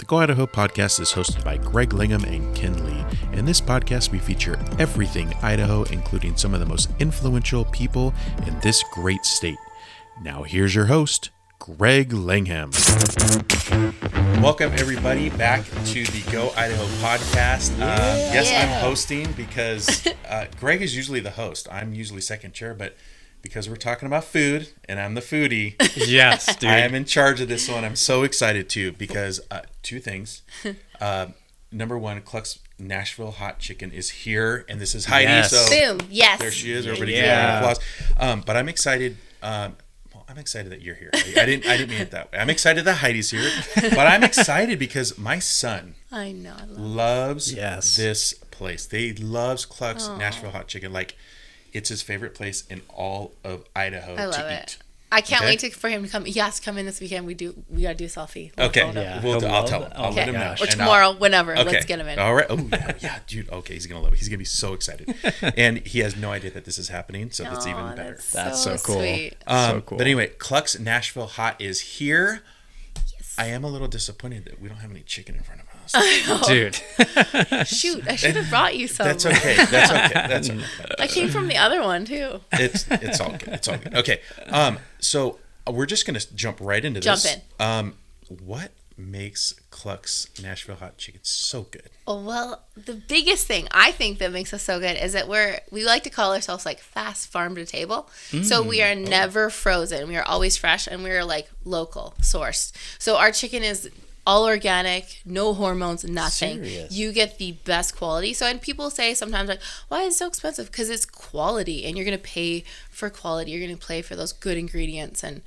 The Go Idaho Podcast is hosted by Greg Langhaim and Ken Lee. In this podcast, we feature everything Idaho, including some of the most influential people in this great state. Now here's your host, Greg Langhaim. Welcome everybody back to the Go Idaho Podcast. Yes, I'm hosting because Greg is usually the host. I'm usually second chair, but because we're talking about food and I'm the foodie, yes, dude. I am in charge of this one. I'm so excited too because two things. Number one, Cluck's Nashville hot chicken is here, and this is Heidi. Yes. So boom, yes, there she is. Everybody give her an applause. But I'm excited. I'm excited that you're here. I didn't mean it that way. I'm excited that Heidi's here, but I'm excited because my son loves this place. They loves Cluck's Nashville hot chicken. Like, it's his favorite place in all of Idaho I love to it. eat. I can't wait for him to come. He has to come in this weekend. We gotta do a selfie. Okay, Yeah. I'll tell him. I'll let him know. Or tomorrow, whenever. Okay. Let's get him in. All right. Oh yeah, dude. Okay, he's gonna love it. He's gonna be so excited, and he has no idea that this is happening. So that's even better. That's so cool. Sweet. So cool. But anyway, Cluck's Nashville hot is here. Yes. I am a little disappointed that we don't have any chicken in front of us. Dude. Shoot, I should have brought you some. That's okay. That's okay. I came from the other one too. It's all good. It's all good. Okay. So we're just gonna jump right into this. Jump in. What makes Cluck's Nashville hot chicken so good? Oh, well, the biggest thing I think that makes us so good is that we like to call ourselves like fast farm to table. So we are never frozen. We are always fresh, and we are like local sourced. So our chicken is all organic, no hormones, nothing. Serious? You get the best quality. So, and people say sometimes like, why is it so expensive? Because it's quality, and you're going to pay for quality. You're going to pay for those good ingredients and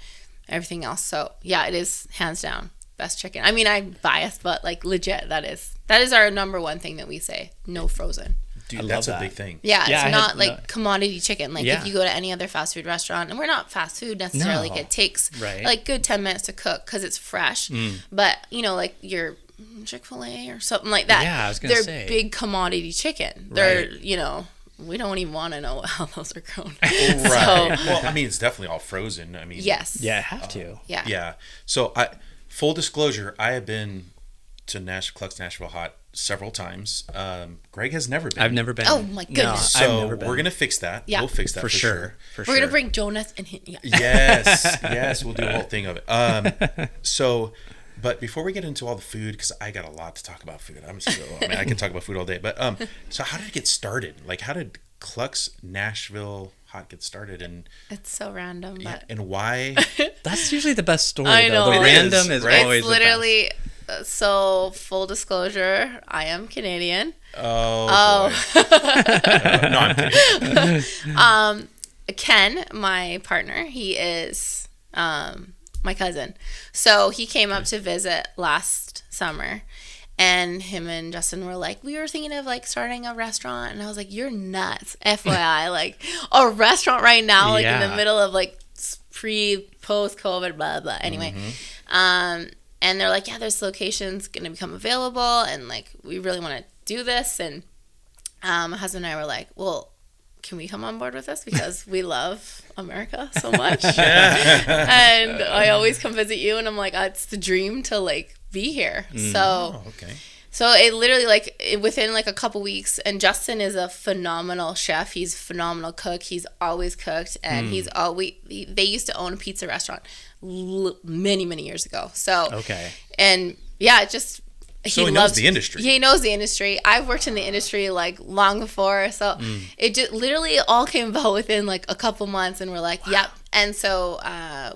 everything else. So yeah, it is hands down best chicken. I mean, I'm biased, but like legit, that is our number one thing that we say. No frozen. Dude, that's a big thing. Yeah, it's not like commodity chicken. Like if you go to any other fast food restaurant, and we're not fast food necessarily. No. Like it takes like good 10 minutes to cook because it's fresh. But you know, like your Chick-fil-A or something like that. Yeah, I was gonna say. They're big commodity chicken. They're we don't even want to know how those are grown. Right. Well, I mean, it's definitely all frozen. I mean, Yes. Yeah, I have to. Yeah. Yeah. So, full disclosure, I have been to Cluck's Nashville Hot several times. Greg has never been. I've never been. Oh my goodness. No, I've So never been. we're gonna fix that. Yeah. We'll fix that for sure. For We're gonna bring donuts and Yes, we'll do a whole thing of it. But before we get into all the food, because I got a lot to talk about food. I can talk about food all day. But so how did it get started? Like, how did Cluck's Nashville Hot get started, and it's so random, but and why? That's usually the best story. I know. The It random is right? always it's literally so full disclosure, I am Canadian. Oh. No, I'm kidding. Ken, my partner, he is my cousin. So he came up to visit last summer, and him and Justin were like, we were thinking of like starting a restaurant, and I was like, you're nuts. FYI, like a restaurant right now, like in the middle of like post COVID, blah blah. Anyway, and they're like, yeah, this location's gonna become available, and like we really want to do this. And my husband and I were like, well, can we come on board with this, because we love America so much. And I always come visit you, and I'm like, it's the dream to like be here. So it literally within like a couple weeks, and Justin is a phenomenal chef. He's a phenomenal cook. He's always cooked, and they used to own a pizza restaurant many years ago. So and yeah, it just he knows the industry. He knows the industry. I've worked in the industry like long before, so it just literally all came about within like a couple months, and we're like, yep. And so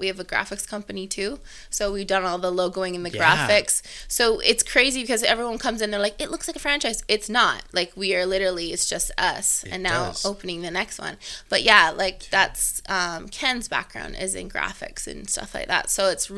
we have a graphics company too. So we've done all the logoing and the graphics. So it's crazy because everyone comes in, they're like, it looks like a franchise. It's not. Like, we are literally, it's just us. And now opening the next one. But yeah, like that's Ken's background is in graphics and stuff like that. So it's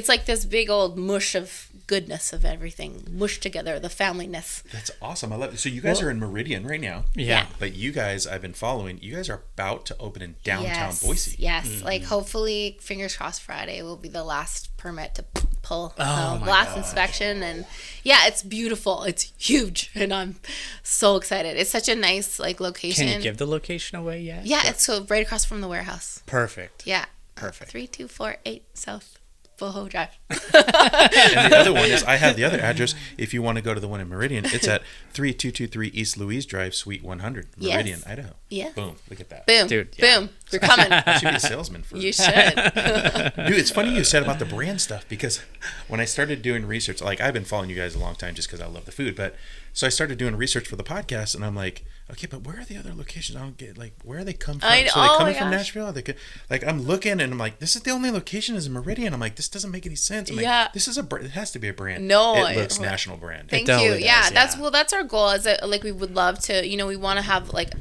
like this big old mush of goodness of everything mushed together, the familyness. That's awesome. I love it. So you guys are in Meridian right now. Yeah. But you guys, I've been following, you guys are about to open in downtown Boise. Yes. Like hopefully, fingers crossed, Friday will be the last permit to pull last inspection. And yeah, it's beautiful. It's huge. And I'm so excited. It's such a nice like location. Can you give the location away yet? Yeah, it's so right across from the warehouse. Perfect. Yeah. Perfect. 3248 South Boho Drive. And the other one is, I have the other address. If you want to go to the one in Meridian, it's at 3223 East Louise Drive, Suite 100, Meridian, Idaho. Yeah. Boom. Look at that. Boom. Dude, yeah. Boom. We're coming. I should be a salesman for You should. Dude, it's funny you said about the brand stuff, because when I started doing research, like I've been following you guys a long time just because I love the food, but so I started doing research for the podcast, and I'm like, okay, but where are the other locations? I don't get, like, where are they come from? So they coming from Nashville? Are they, like, I'm looking and I'm like, this is the only location is in Meridian. I'm like, this doesn't make any sense. I'm like, this is it has to be a brand. No, it looks national brand. Thank totally you. does, Yeah, that's our goal. Is that, like, we would love to, we want to have like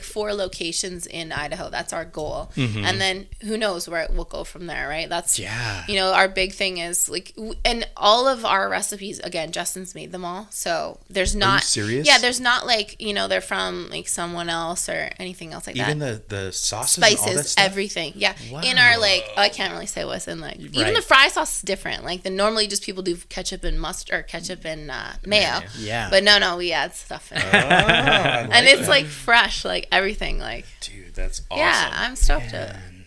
4 locations in Idaho. That's our goal. Mm-hmm. And then who knows where it will go from there, right? That's, our big thing is like, and all of our recipes, again, Justin's made them all. So there's not. Are you serious? Yeah, there's not like, they're from like someone else or anything else like that. Even the sauces, spices, and all that stuff? Everything. Yeah. Wow. In our I can't really say what's in like, even the fry sauce is different. Like normally just people do ketchup and mustard or ketchup and mayo. Yeah. But no, we add stuff in. And it's like fresh, like everything, like. Dude, that's awesome. Yeah, I'm stoked.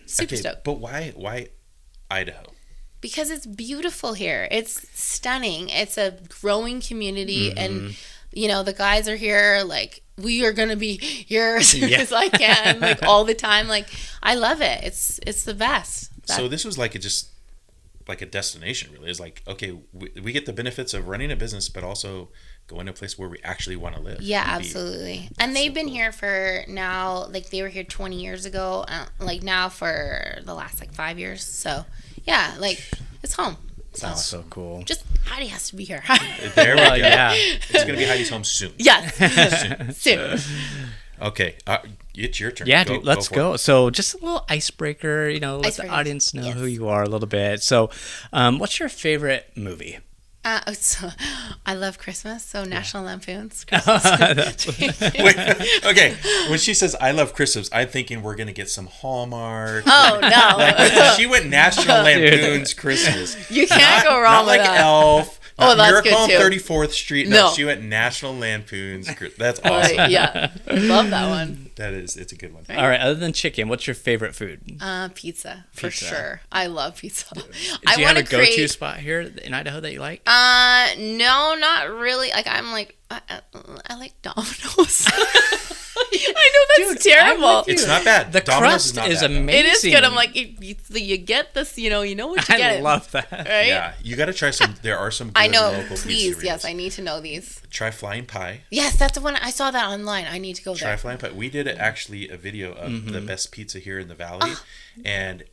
Super stoked. But why Idaho? Because it's beautiful here. It's stunning. It's a growing community, and the guys are here. Like, we are gonna be here as soon as I can, like all the time. Like, I love it. It's the best. So this was like a destination, really. It's like, okay, we get the benefits of running a business, but also going to a place where we actually want to live. Yeah, absolutely. And they've been here for now, like they were here 20 years ago, like now for the last like 5 years. So yeah, like it's home. Sounds so cool. Just Heidi has to be here. There we go. Yeah. It's going to be Heidi's home soon. Yes. Soon. Okay. It's your turn. Yeah, dude, let's go. So just a little icebreaker, let the audience know who you are a little bit. So what's your favorite movie? So I love Christmas, so National Lampoon's Christmas. Wait, okay, when she says I love Christmas, I'm thinking we're gonna get some Hallmark. Oh no! Like, she went National Lampoon's Christmas. You can't go wrong with that. Not like that. Elf. Oh, that's Miracle on good too. 34th Street. No, she went National Lampoon's. That's awesome. Right, yeah, love that one. It's a good one. All right, other than chicken, what's your favorite food? Pizza for sure. I love pizza. Do you have a go-to spot here in Idaho that you like? No, not really. Like I like Domino's. I know that's terrible. It's not bad. The Domino's crust is amazing. It is good. I'm like, you get this. You know what you get. I love that. Right? Yeah, you got to try some. There are some good local please. pizzerias. Yes, I need to know these. Try Flying Pie. Yes, that's the one. I saw that online. I need to go there. Try Flying Pie. We did actually a video of the best pizza here in the valley, and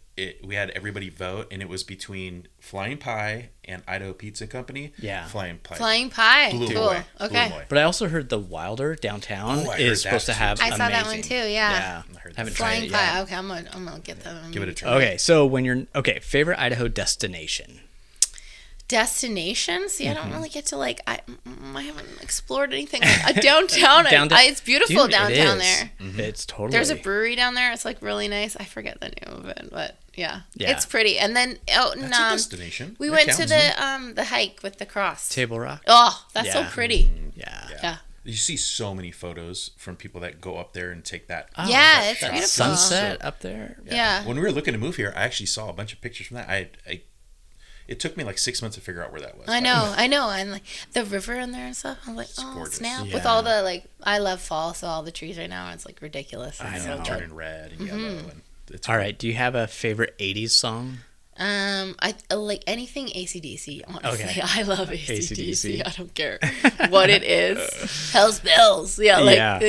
we had everybody vote, and it was between Flying Pie and Idaho Pizza Company. Yeah, Flying Pie. Flying Pie. Blew cool. away. Okay. Blew away. But I also heard the Wilder downtown is supposed to have. I saw amazing. that one too. Yeah. Haven't Flying tried it Pie. yet. Okay, I'm gonna get that. Give it a try. Okay, so favorite Idaho destination. Destination? See, I don't really get to I haven't explored anything like downtown. It's beautiful downtown there. Mm-hmm. It's totally. There's a brewery down there. It's like really nice. I forget the name of it, but yeah. It's pretty. And then out in That's a destination. we went to the hike with the cross. Table Rock. Oh, that's so pretty. Yeah. You see so many photos from people that go up there and take that. Oh, it's beautiful. Sunset up there. Yeah. When we were looking to move here, I actually saw a bunch of pictures from that. It took me like 6 months to figure out where that was. I know, and like the river in there and stuff. I'm like, gorgeous. Snap! Yeah. With all the I love fall, so all the trees right now, it's like ridiculous. I know, turning red and yellow, and it's all right. Do you have a favorite '80s song? I like anything AC/DC. Honestly, Okay. I love AC/DC. AC/DC. I don't care what it is. Hell's Bells. Yeah,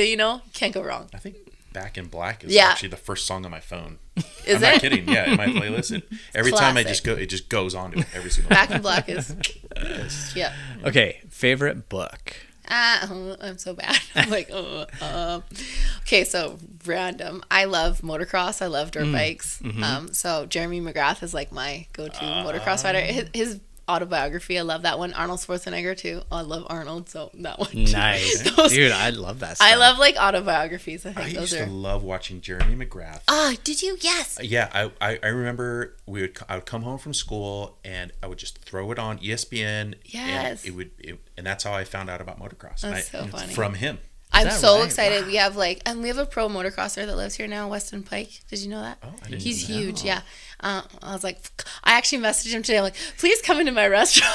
can't go wrong. I think Back in Black is actually the first song on my phone. Is I'm not kidding. Yeah, in my playlist, every time it just goes on to it every single Back time. in Black is yeah. Okay, favorite book. I'm so bad. I'm like, okay, so random. I love motocross. I love dirt bikes. So Jeremy McGrath is like my go-to motocross rider. His autobiography, I love that one. Arnold Schwarzenegger too. I love Arnold, so that one too. Nice. Dude, I love that stuff. I love autobiographies. I used to love watching Jeremy McGrath. Did you? Yes. Yeah, I remember I would come home from school and I would just throw it on ESPN. Yes. And that's how I found out about motocross. That's so funny. From him. I'm so excited. Wow. We have we have a pro motocrosser that lives here now, Weston Pike. Did you know that? Oh, I didn't He's know. huge. Yeah. I was like, I actually messaged him today. I'm like, please come into my restaurant.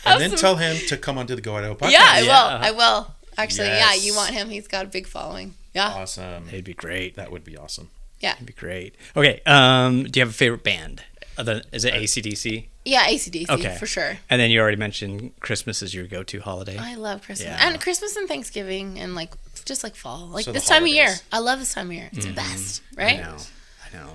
And then tell him to come onto the Go Idaho podcast. Yeah, I will. Actually, yeah, you want him. He's got a big following. Yeah. Awesome. It'd be great. That would be awesome. Yeah. It'd be great. Okay. Do you have a favorite band? Is it AC/DC? Yeah, AC/DC, for sure. And then you already mentioned Christmas is your go-to holiday. I love Christmas. Yeah. And Christmas and Thanksgiving and just fall. Like So this the time of year. holidays. I love this time of year. It's the best, right? I know.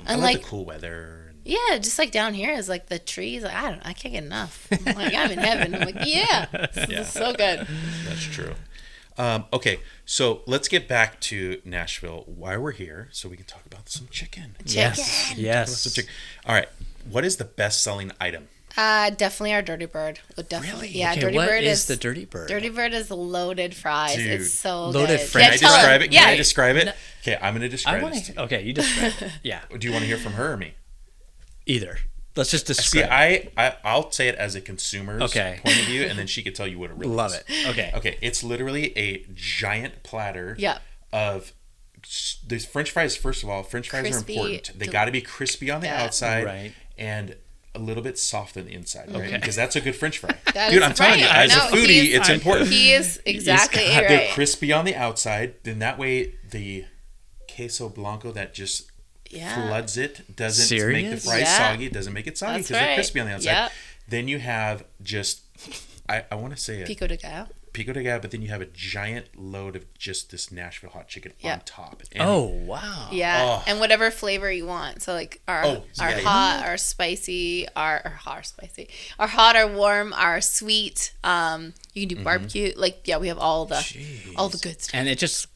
And I love the cool weather. Yeah, just down here is the trees. I can't get enough. I'm I'm in heaven. I'm like, this is so good. That's true. Okay, so let's get back to Nashville. Why we're here, so we can talk about some chicken. Yes. All right. What is the best-selling item? Definitely our Dirty Bird. Definitely. Really? Yeah, Okay, Dirty what Bird is the Dirty Bird? Dirty Bird is loaded fries. Dude. It's so Loaded good. French Can I describe it? Yeah. Can I describe it? Okay, I'm going to describe it. Okay, you describe it. Yeah. Do you want to hear from her or me? Either. Let's just See, describe I'll say it as a consumer's point of view, and then she could tell you what it really Love is. it. Okay. Okay, it's literally a giant platter Yeah. of there's French fries. First of all, French fries Crispy, are important. They got to be crispy on the outside, Right. and a little bit soft on the inside, right? Okay. Because that's a good French fry. That Dude, is I'm telling you, right. as a foodie, it's important. He is exactly They're right. crispy on the outside. Then that way, the queso blanco that just floods it doesn't make the fries soggy. It doesn't make it soggy because they're crispy on the outside. Yep. Then you have just, I want to say Pico de gallo. pico de gallo, but then you have a giant load of just this Nashville hot chicken on top. And wow. Yeah, and whatever flavor you want. So our hot, our spicy, our hot, our warm, our sweet. You can do barbecue. We have all the good stuff. And it just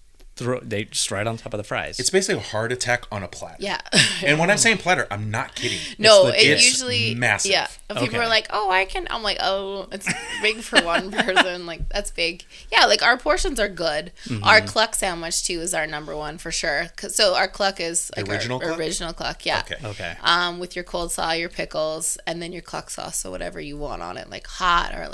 they just right on top of the fries. it's basically a heart attack on a platter. Yeah. And when I'm saying platter, I'm not kidding. No, it's usually massive. Yeah. People are like, "Oh, I can." I'm like, "Oh, it's big for one person. That's big." Yeah, our portions are good. Mm-hmm. Our Cluck sandwich too is our number one for sure. So our Cluck is original Cluck? Original Cluck. Yeah. Okay. With your cold slaw, your pickles, and then your Cluck sauce. So whatever you want on it, hot or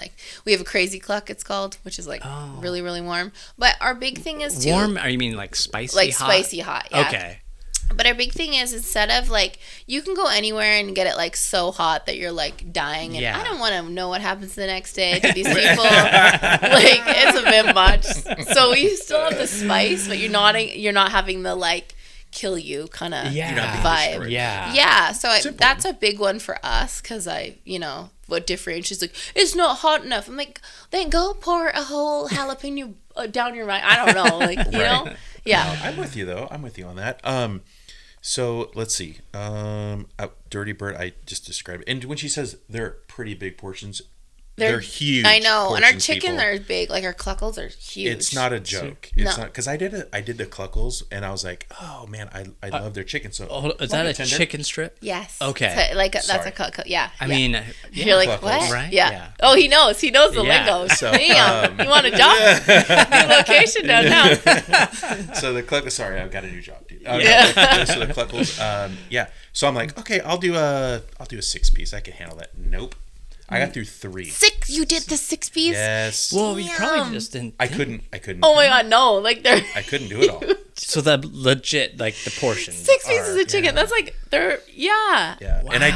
we have a crazy Cluck. It's called, which is really really warm. But our big thing is too warm. Are you mean spicy? Hot? Spicy hot. Yeah. Okay. But our big thing is instead of you can go anywhere and get it so hot that you're dying, and I don't want to know what happens the next day to these people. It's a bit much. So we still have the spice, but you're not having the kill you kind of vibe. Yeah. So that's a big one for us because what differentiates it's not hot enough. I'm like, then go pour a whole jalapeno down your mind. I don't know, you know. Yeah. No, I'm with you though. I'm with you on that. So let's see. Dirty Bird, I just described it. And when she says they're pretty big portions, they're huge. I know. And our chicken people. Are big. Our cluckles are huge. It's not a joke. It's not because I did the cluckles and I was like, oh man, I love their chicken. So is that a chicken strip? Yes. Okay. So, that's a cluck. Yeah. I mean, you're like, cluckles, what? Right? Yeah. Oh, he knows. He knows the lingo. So, damn. You want a job? New location downtown. So the cluckles. Sorry, I've got a new job, dude. Yeah. So the cluckles. Yeah. So I'm like, okay, I'll do a 6-piece. I can handle that. Nope. I got through 3. 6? You did the 6-piece? Yes. Well, we probably just didn't. I couldn't. Oh my god, no! They're. I couldn't do it all. So the legit the portions. 6 pieces of chicken. That's they're Yeah. Wow. And I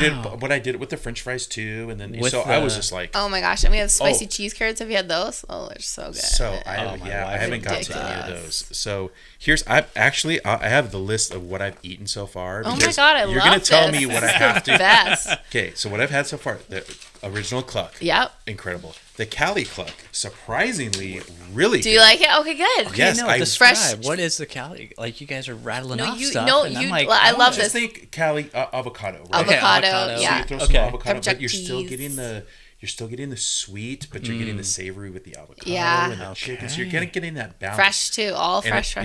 did it with the French fries too, and then I was just like, oh my gosh! And we have spicy cheese curds. Have you had those? Oh, they're so good. So I haven't got to any of those. So I have the list of what I've eaten so far. Oh my god, you're gonna tell me what I have to. Best. Okay, so what I've had so far, the original Cluck. Yep. Incredible. The Cali Cluck, surprisingly, really. Do you like it? Okay, good. Okay, yes, no, describe. What is the Cali? You guys are rattling off stuff. I love this. Just think Cali avocado. Right? Avocado, So yeah. you throw some avocado, Check but you're still cheese. getting the sweet, but you're getting the savory with the avocado Yeah. and the chicken. So you're getting that balance. Fresh too, all fresh.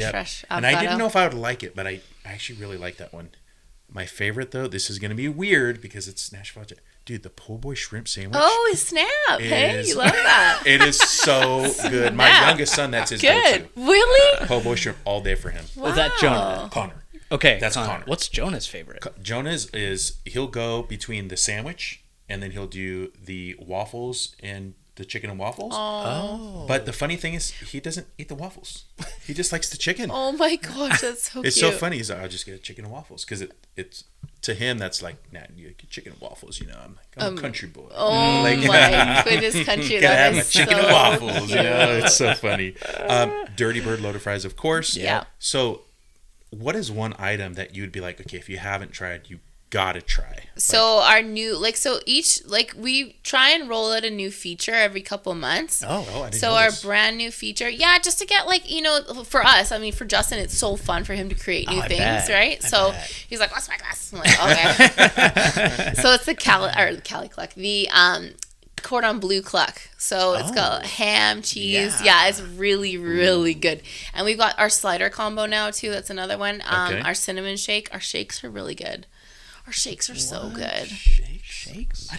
And I didn't know if I would like it, but I actually really like that one. My favorite though, this is gonna be weird because it's Nashville. Dude, the po' boy shrimp sandwich. Oh, snap! Hey, you love that. It is so good. My youngest son, that's his good. go-to. Really? Po' boy shrimp all day for him. Wow. Is that Jonah? Connor. Okay, that's Connor. What's Jonah's favorite? Jonah's is he'll go between the sandwich and then he'll do the waffles and the chicken and waffles. Oh. But the funny thing is, he doesn't eat the waffles. He just likes the chicken. Oh my gosh, that's so It's cute. so funny. He's like, I'll just get a chicken and waffles because it's to him that's like, nah, you get chicken and waffles. You know, I'm a country boy. Oh like, my goodness, country. Gotta have That my is chicken so and waffles. cute. You know, it's so funny. Dirty Bird loaded fries, of course. Yeah. So, what is one item that you would be like, okay, if you haven't tried, you gotta try? So our new, we try and roll out a new feature every couple months. I didn't So know our this. brand new feature, just to get for us, I mean, for Justin, it's so fun for him to create new things, bet. right? I bet. He's like, what's my glass? I'm like, okay. So it's the Cali Cluck, the cordon bleu Cluck. So it's got ham, cheese. Yeah, it's really, really good. And we've got our slider combo now too. That's another one. Our cinnamon shake. Our shakes are really good. Our shakes are so good. Shakes?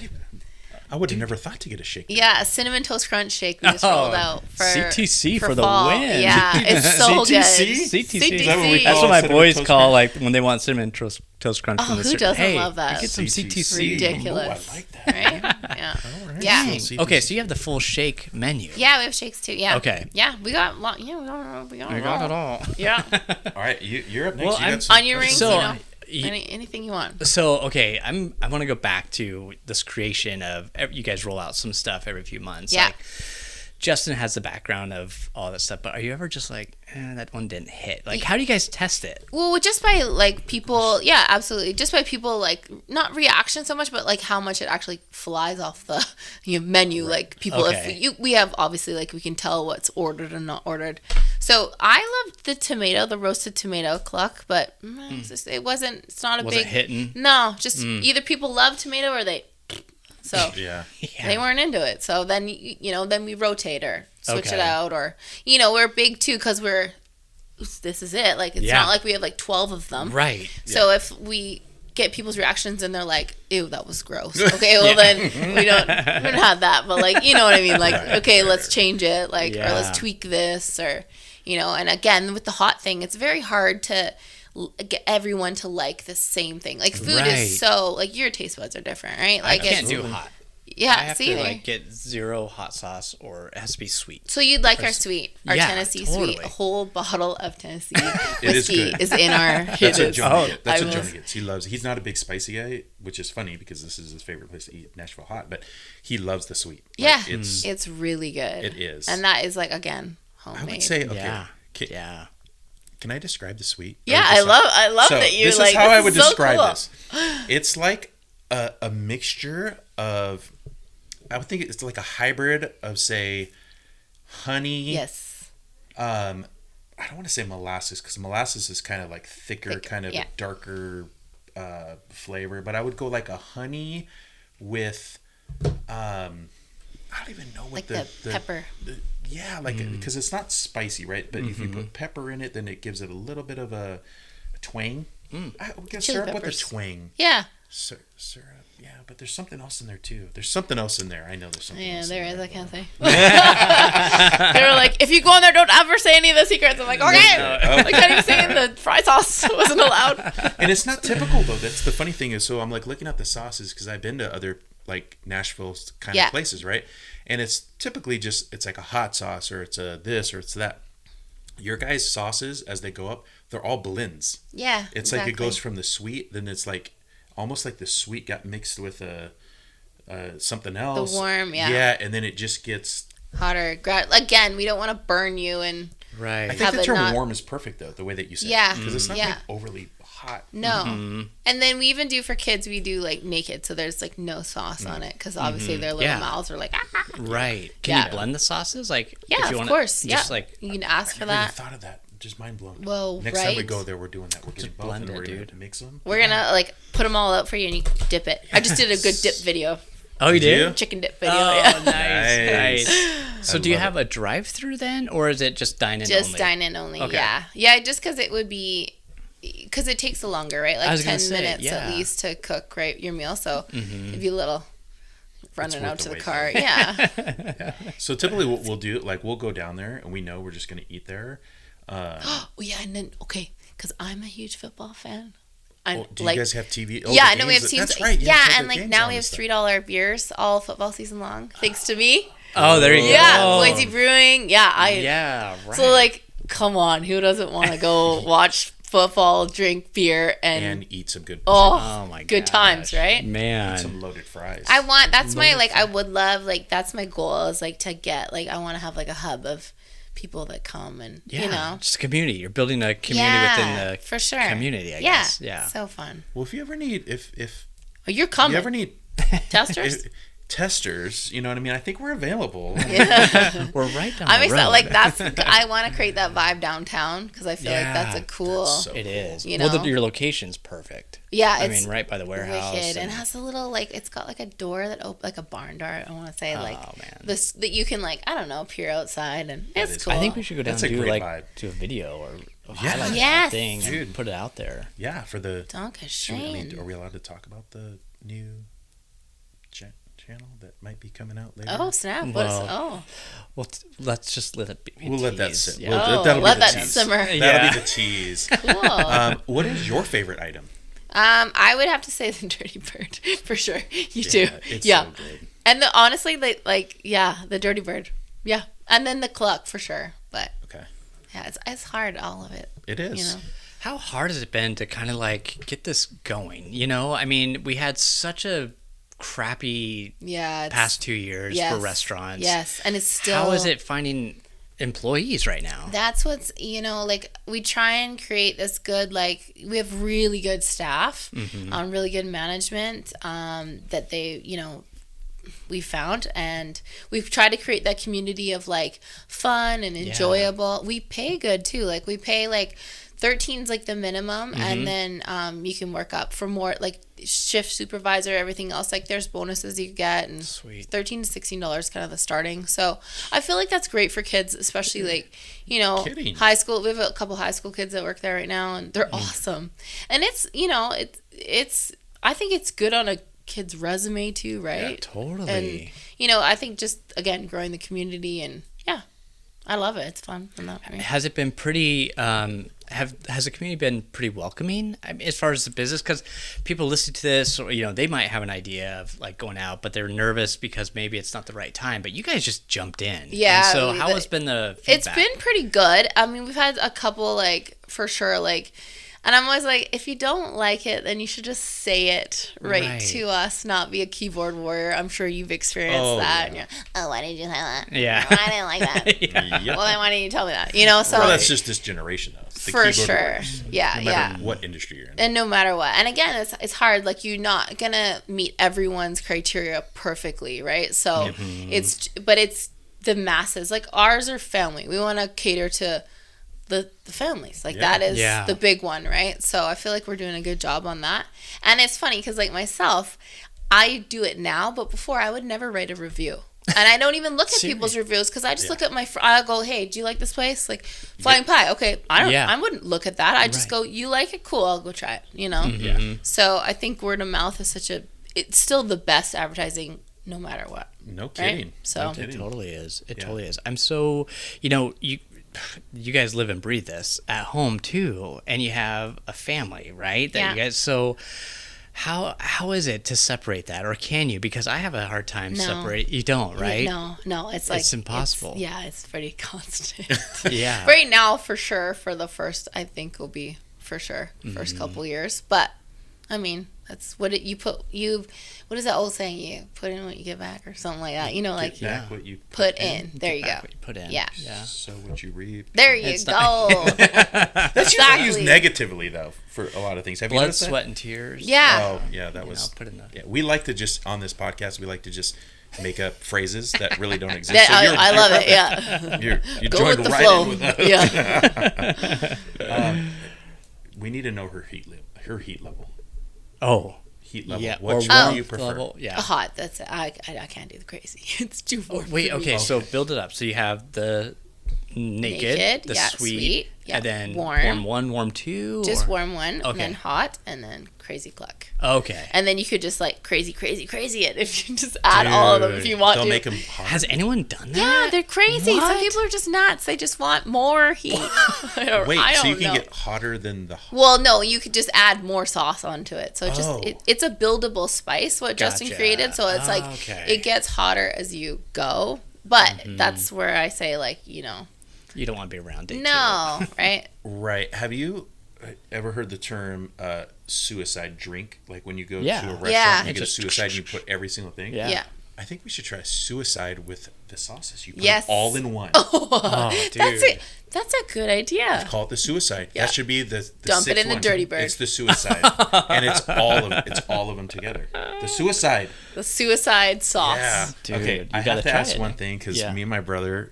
I would have never thought to get a shake. Yeah, a cinnamon toast crunch shake we just rolled out for CTC for the fall. win. Yeah, it's so good. CTC. Is that what we That's call what my cinnamon boys toast call crunch? like when they want cinnamon toast crunch. Oh, from the who doesn't hey, love that? Get some CTC. Ridiculous. Oh, I like that. Right? Yeah. All right. Yeah. CTC. Okay, so you have the full shake menu. Yeah, we have shakes too. Yeah. Okay. Yeah, we got we got it all. Yeah. All right, you're up next. Well, You I'm got some onion rings, So, anything you want. So okay, I want to go back to this creation of you guys roll out some stuff every few months. Yeah. Like, Justin has the background of all that stuff, but are you ever just like, that one didn't hit? Like, how do you guys test it? Well, just by people, absolutely. Just by people, not reaction so much, but how much it actually flies off the menu. Right. Like people, Okay. if we have obviously we can tell what's ordered and not ordered. So I loved the roasted tomato Cluck, but it's not a Was big it hitting? No, just either people love tomato or they. So they weren't into it. So then then we rotate or switch it out, or we're big too because this is it. Like it's not like we have 12 of them. Right. So if we get people's reactions and they're like, "Ew, that was gross." Okay, well then we don't have that. But you know what I mean? Okay, let's change it. Or let's tweak this, or And again, with the hot thing, it's very hard to get everyone to like the same thing. Food is so your taste buds are different, right? I can't do hot. Yeah, I have to get 0 hot sauce, or it has to be sweet. So you'd like our sweet, our Tennessee sweet. A whole bottle of Tennessee whiskey is in our. That's what Johnny gets. That's what Johnny gets. He loves. He's not a big spicy guy, which is funny because this is his favorite place to eat, Nashville hot. But he loves the sweet. It's really good. It is, and that is again homemade. I would say Yeah. Can I describe the sweet? Yeah, I love that you this like. Is how I would so describe cool. this. It's like a mixture of. I would think it's like a hybrid of, say, honey. Yes. I don't want to say molasses because molasses is kind of thicker, kind of a darker flavor. But I would go a honey with, I don't even know what the pepper. Because it's not spicy, right? But if you put pepper in it, then it gives it a little bit of a twang. We get syrup with a twang. Yeah. Syrup. Yeah, but there's something else in there too. There's something else in there. I know there's something else. Yeah, there in is. there. I can't say. They were like, if you go in there, don't ever say any of the secrets. I'm like, okay. I can't even say the fry sauce wasn't allowed. And it's not typical though. That's the funny thing is, so I'm looking at the sauces because I've been to other Nashville kind of places, right? And it's typically just it's a hot sauce or it's a this or it's that. Your guys' sauces as they go up, they're all blends. Yeah, it's exactly. it goes from the sweet, then it's almost like the sweet got mixed with something else. The warm, Yeah, and then it just gets hotter. Again, we don't want to burn you and. Right. I think the term warm is perfect though, the way that you say it. Because it's not overly hot. No. Mm-hmm. And then we even do for kids, we do naked, so there's no sauce on it because obviously their little mouths are Right. Can you blend the sauces? If you of course. Just you can ask for that. I never thought of that. Just mind blown. Well, next time we go there, we're doing that. We're getting both and we're going to mix them. We're gonna put them all out for you and you can dip it. I just did a good dip video. Oh, you did? Chicken dip video. Oh, nice. So do you have a drive-through then, or is it just dine-in only? Just dine-in only, okay. Yeah, just because it would be... Because it takes longer, right? 10 minutes at least to cook, right, your meal. So it'd be a little running out to the car. Yeah. So typically what we'll do, we'll go down there and we know we're just going to eat there. And then, because I'm a huge football fan. Do you guys have TV? Oh, we have teams. That's right. Yeah, and now we have $3 beers all football season long, thanks to me. Oh, there you go. Yeah, Boise Brewing. Yeah, Yeah, right. So like, come on, who doesn't want to go watch football, drink beer, and eat some good. Oh my gosh. good times, right? Man, eat some loaded fries. That's my like. I would love like that's my goal is like to get like I want to have like a hub of people that come and you know just a community. You're building a community within the for sure community. I guess. Yeah, so fun. Well, if you ever need you're coming. You ever need testers, you know what I mean? I think we're available. Yeah. We're right down the road. Like I want to create that vibe downtown because I feel like that's a cool. It is. You know? Well, your location's perfect. Yeah, I mean, right by the warehouse. Wicked. And it has a little like it's got like a door that like a barn door. I want to say this that you can like I don't know peer outside and it's cool. I think we should go down and do a video or highlight that thing and put it out there. Yeah, for the. Shane. Are we allowed to talk about the new channel that might be coming out later? Oh snap! Well, let's just let it be. We'll let that sit. Yeah. That'll let be the tease. Simmer. That'll be the tease. Cool. What is your favorite item? I would have to say the Dirty Bird for sure. You too. It's so good. And honestly, the Dirty Bird. Yeah, and then the Cluck for sure. But yeah, it's hard. All of it. It is. You know? How hard has it been to kind of like get this going? You know, I mean, we had such a crappy past 2 years for restaurants. Yes, and it's still. How is it finding employees right now? That's what's like we try and create this good we have really good staff, really good management that they we found, and we've tried to create that community of like fun and enjoyable. We pay good too. Like we pay like 13's like the minimum, and then you can work up for more like shift supervisor, everything else. Like there's bonuses you get, and Sweet. $13 to $16 kind of the starting. So I feel like that's great for kids, especially like high school. We have a couple high school kids that work there right now, and they're awesome. And it's it's I think it's good on a kid's resume too, right? Yeah, totally. And I think just again growing the community, and I love it. It's fun. Has it been pretty? Has the community been pretty welcoming as far as the business? Because people listening to this, or, they might have an idea of like going out, but they're nervous because maybe it's not the right time. But you guys just jumped in. Yeah. And so how has been the feedback? It's been pretty good. I mean, we've had a couple for sure and I'm always like, if you don't like it, then you should just say it right to us, not be a keyboard warrior. I'm sure you've experienced that. Yeah. And why did you say that? Yeah. I didn't like that. Yep. Well, then why didn't you tell me that? So well, that's just this generation, though. It's the for keyboard sure. warriors, Yeah, no matter what industry you're in. And no matter what. And again, it's hard. Like, you're not going to meet everyone's criteria perfectly, right? So it's the masses. Like, ours are family. We want to cater to the families. Like, that is the big one, right? So I feel like we're doing a good job on that. And it's funny because, like, myself, I do it now, but before I would never write a review. And I don't even look at people's reviews because I just look at I'll go, hey, do you like this place? Like, Flying Pie. Okay, I wouldn't look at that. I just go, you like it? Cool, I'll go try it, So I think word of mouth is it's still the best advertising no matter what. No kidding. Right? So it totally is. It totally is. I'm so, you guys live and breathe this at home too, and you have a family, right? That you guys, so how is it to separate that, or can you? Because I have a hard time separate. You don't, right? No, it's impossible. It's pretty constant. Yeah. Right now, for sure, for the first, I think will be for sure first couple years, but I mean, that's what what is that old saying? You put in what you get back, or something like that. Get back what you put in. There you go. What you put in. Yeah. So what you reap. There you go. That's usually used negatively though for a lot of things. Have you blood, noticed that? sweat, and tears. Yeah. Oh yeah, that was. Put in we like to just on this podcast. We like to just make up phrases that really don't exist. I love it. Yeah. You go joined with the right flow. in with us. Yeah. We need to know her heat level. Oh. Heat level. Yeah. What do you prefer? Level, yeah. Hot. That's it. I can't do the crazy. It's too warm. Wait. Okay. So build it up. So you have the naked, the sweet, and then warm 1, warm 2. Just warm 1, okay. and then hot, and then crazy Cluck. Okay. And then you could just like crazy it if you just add all of them if you want to. Make them hot. Has anyone done that? Yeah, they're crazy. What? Some people are just nuts. They just want more heat. Wait, so you can get hotter than the. Well, no, you could just add more sauce onto it. So it's a buildable spice. What Justin created. So it's it gets hotter as you go. But that's where I say, like, you know. You don't want to be around day No, right? Right. Have you ever heard the term suicide drink? Like when you go to a restaurant, Yeah. you get a suicide and you put every single thing? Yeah. I think we should try suicide with the sauces. You put Yes. it all in one. Oh, dude. That's a good idea. Call it the suicide. Yeah. That should be the Dump it in the one. Dirty Bird. It's the suicide. And it's all of them together. The suicide. The suicide sauce. Yeah. Dude, okay, you I gotta have to try ask it. one thing because Yeah. me and my brother,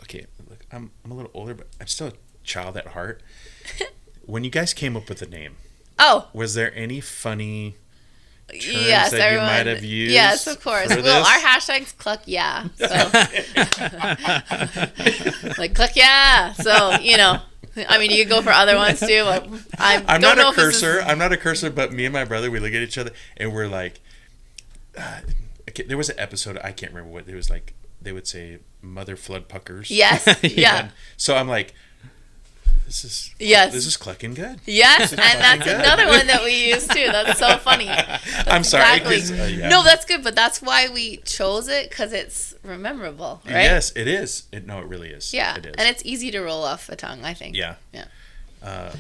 okay, look, I'm a little older, but I'm still a child at heart. When you guys came up with the name, was there any funny terms yes, that everyone, you might have used? Yes, of course. For Well, this? our hashtag's Cluck, yeah. So. Like, Cluck, yeah. So, you know, I mean, you could go for other ones too. I'm not a cursor. I'm not a cursor, but me and my brother, we look at each other and we're like, okay, there was an episode, I can't remember what, it was like, they would say mother flood puckers. Yes, yeah. So I'm like, this is clucking good. Yes, and that's another one that we use too. That's so funny. I'm sorry. Exactly. No, that's good, but that's why we chose it, because it's memorable, right? Yes, it is. It really is. Yeah, it is. and it's easy to roll off the tongue, I think. Yeah.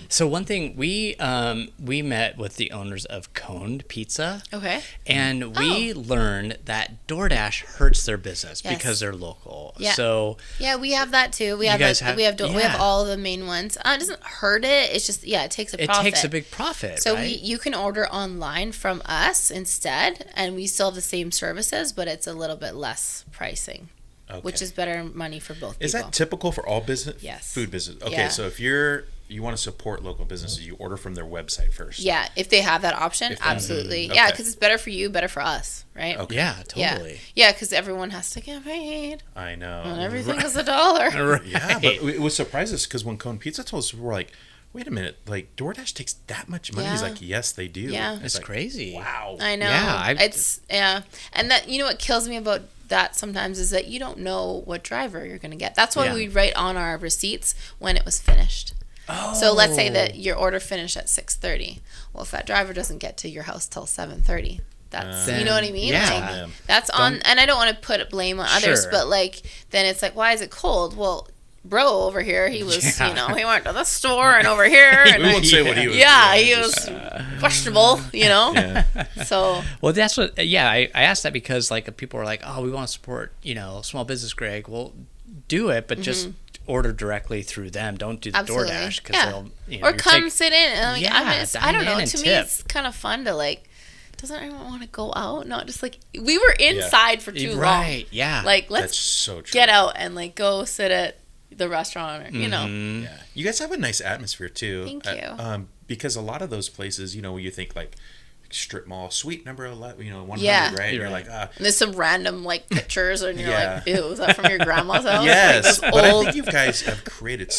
So one thing, we met with the owners of Coned Pizza. Okay. And we learned that DoorDash hurts their business because they're local. Yeah. So yeah, we have that too. We have we have all the main ones. It doesn't hurt it. It's just it takes a profit. It takes a big profit. So right? you can order online from us instead, and we still have the same services, but it's a little bit less pricing. Okay. Which is better money for both people. Is that typical for all business? Yes. Food business. Okay, Yeah. so if you want to support local businesses, you order from their website first. Yeah, if they have that option, absolutely. Okay. Yeah, because it's better for you, better for us, right? Okay. Yeah, totally. Yeah, because everyone has to get paid. I know. And everything is $1. Right. Yeah, but it was surprised us because when Cone Pizza told us, we were like, wait a minute, like DoorDash takes that much money? Yeah. He's like, yes, they do. Yeah. It's like, crazy. Wow. I know. Yeah, and that, you know what kills me about that sometimes is that you don't know what driver you're going to get. That's why we write on our receipts when it was finished. Oh. So let's say that your order finished at 6:30. Well, if that driver doesn't get to your house till 7:30, that's you know what I mean? Yeah. Like, that's on, and I don't want to put blame on others, but like then it's like, why is it cold? Well, bro over here, he was, he went to the store and over here. And we won't say what he was. Yeah, he was questionable, Yeah. So. Well, that's what, I asked that because, like, people were like, oh, we want to support, small business, Greg. Well, do it, but just order directly through them. Don't do the DoorDash. Because they'll, or come sit in. And I don't know. To tip. me, it's kind of fun to, like, doesn't anyone want to go out? Not just like, we were inside for too long. Right, yeah. Like, let's That's so true. get out and, like, go sit at the restaurant, or, Yeah. You guys have a nice atmosphere too. Thank you. Because a lot of those places, you think like strip mall, suite number 11, 100, right? And you're like, And there's some random like pictures, and you're Yeah. like, ew, is that from your grandma's house? yes, Like, but old... I think you guys have created.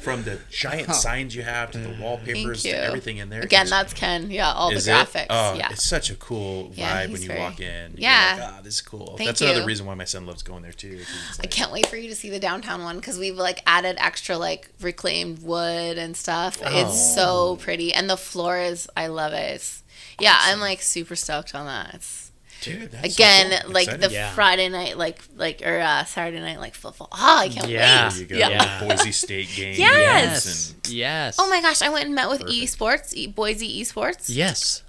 From the giant signs you have to the wallpapers to everything in there. Again, that's Ken. Yeah, all the graphics. Oh, yeah, it's such a cool vibe when you walk in. Yeah, you're like, this is cool. Thank that's you. another reason why my son loves going there too. I can't wait for you to see the downtown one, because we've like added extra like reclaimed wood and stuff. It's so pretty, and the floor is. I love it. It's, I'm like super stoked on that. It's, dude, that's again, so cool. like Excited. the Friday night, or Saturday night, like football. Oh, I can't wait. There you go. The Boise State game. Yes. Yes. Oh my gosh, I went and met with Boise Esports. Yes.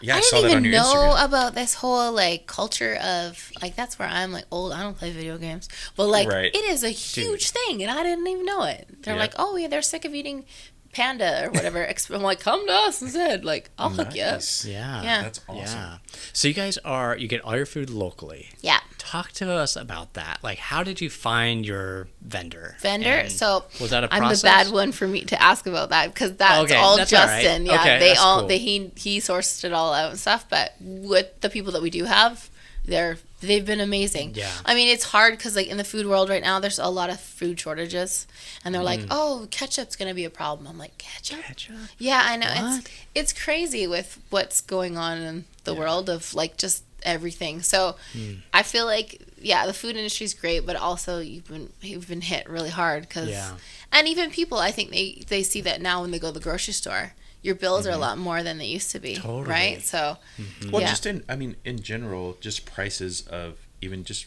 Yeah, I saw didn't that on even your know Instagram. about this whole like culture of like, that's where I'm like old. I don't play video games, but like it is a huge thing, and I didn't even know it. They're like, oh yeah, they're sick of eating panda or whatever. I'm like, come to us instead. Like, I'll hook you up. Yeah. That's awesome. Yeah. So you guys you get all your food locally. Yeah. Talk to us about that. Like, how did you find your vendor? And so was that a I'm process? the bad one for me to ask about that, because that's all that's Justin. all right. Yeah, okay, they that's all cool. he sourced it all out and stuff. But with the people that we do have, they've been amazing. Yeah. I mean, it's hard because like in the food world right now, there's a lot of food shortages, and they're like, oh, ketchup's gonna be a problem. I'm like, ketchup? Yeah, I know. What? It's crazy with what's going on in the world of like just everything. So I feel like the food industry is great, but also you've been hit really hard because and even people, I think they see that now when they go to the grocery store, your bills are a lot more than they used to be. Totally. Right? So Well, just in general, just prices of even just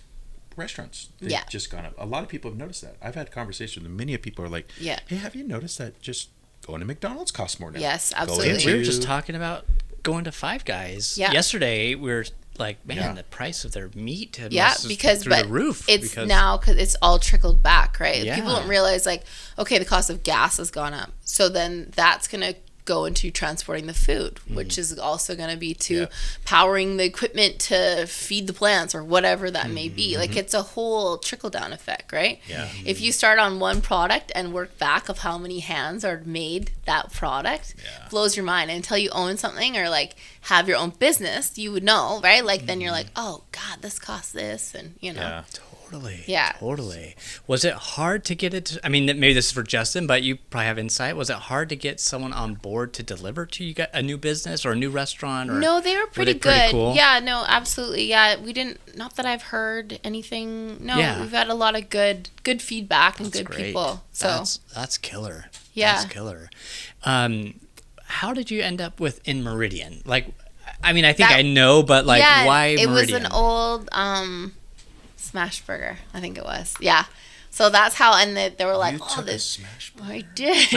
restaurants. They've just gone up. A lot of people have noticed that. I've had conversations with many people are like, hey, have you noticed that just going to McDonald's costs more now? Yes, absolutely. We were just talking about going to Five Guys. Yesterday, we were like, man, the price of their meat because through the roof. It's now because it's all trickled back, right? People don't realize, like, okay, the cost of gas has gone up. So then that's going to go into transporting the food, which is also going to be to powering the equipment to feed the plants or whatever that may be. Like, it's a whole trickle down effect, right? If you start on one product and work back of how many hands are made that product, blows your mind. And until you own something or like have your own business, you would know, right? Like then you're like, oh God, this costs this, and you know. Totally. Yeah. Totally. Was it hard to get it? I mean, maybe this is for Justin, but you probably have insight. Was it hard to get someone on board to deliver to you a new business or a new restaurant? Or no, they were pretty good. Cool? Yeah, no, absolutely. Yeah, we didn't. Not that I've heard anything. No, we've had a lot of good feedback and good people. So that's killer. Yeah, that's killer. How did you end up in Meridian? Like, I mean, I think I know, but like, why Meridian? It was an old smash burger, I think it was. Yeah. So that's how, and they were like, "Oh, this smash burger." I did.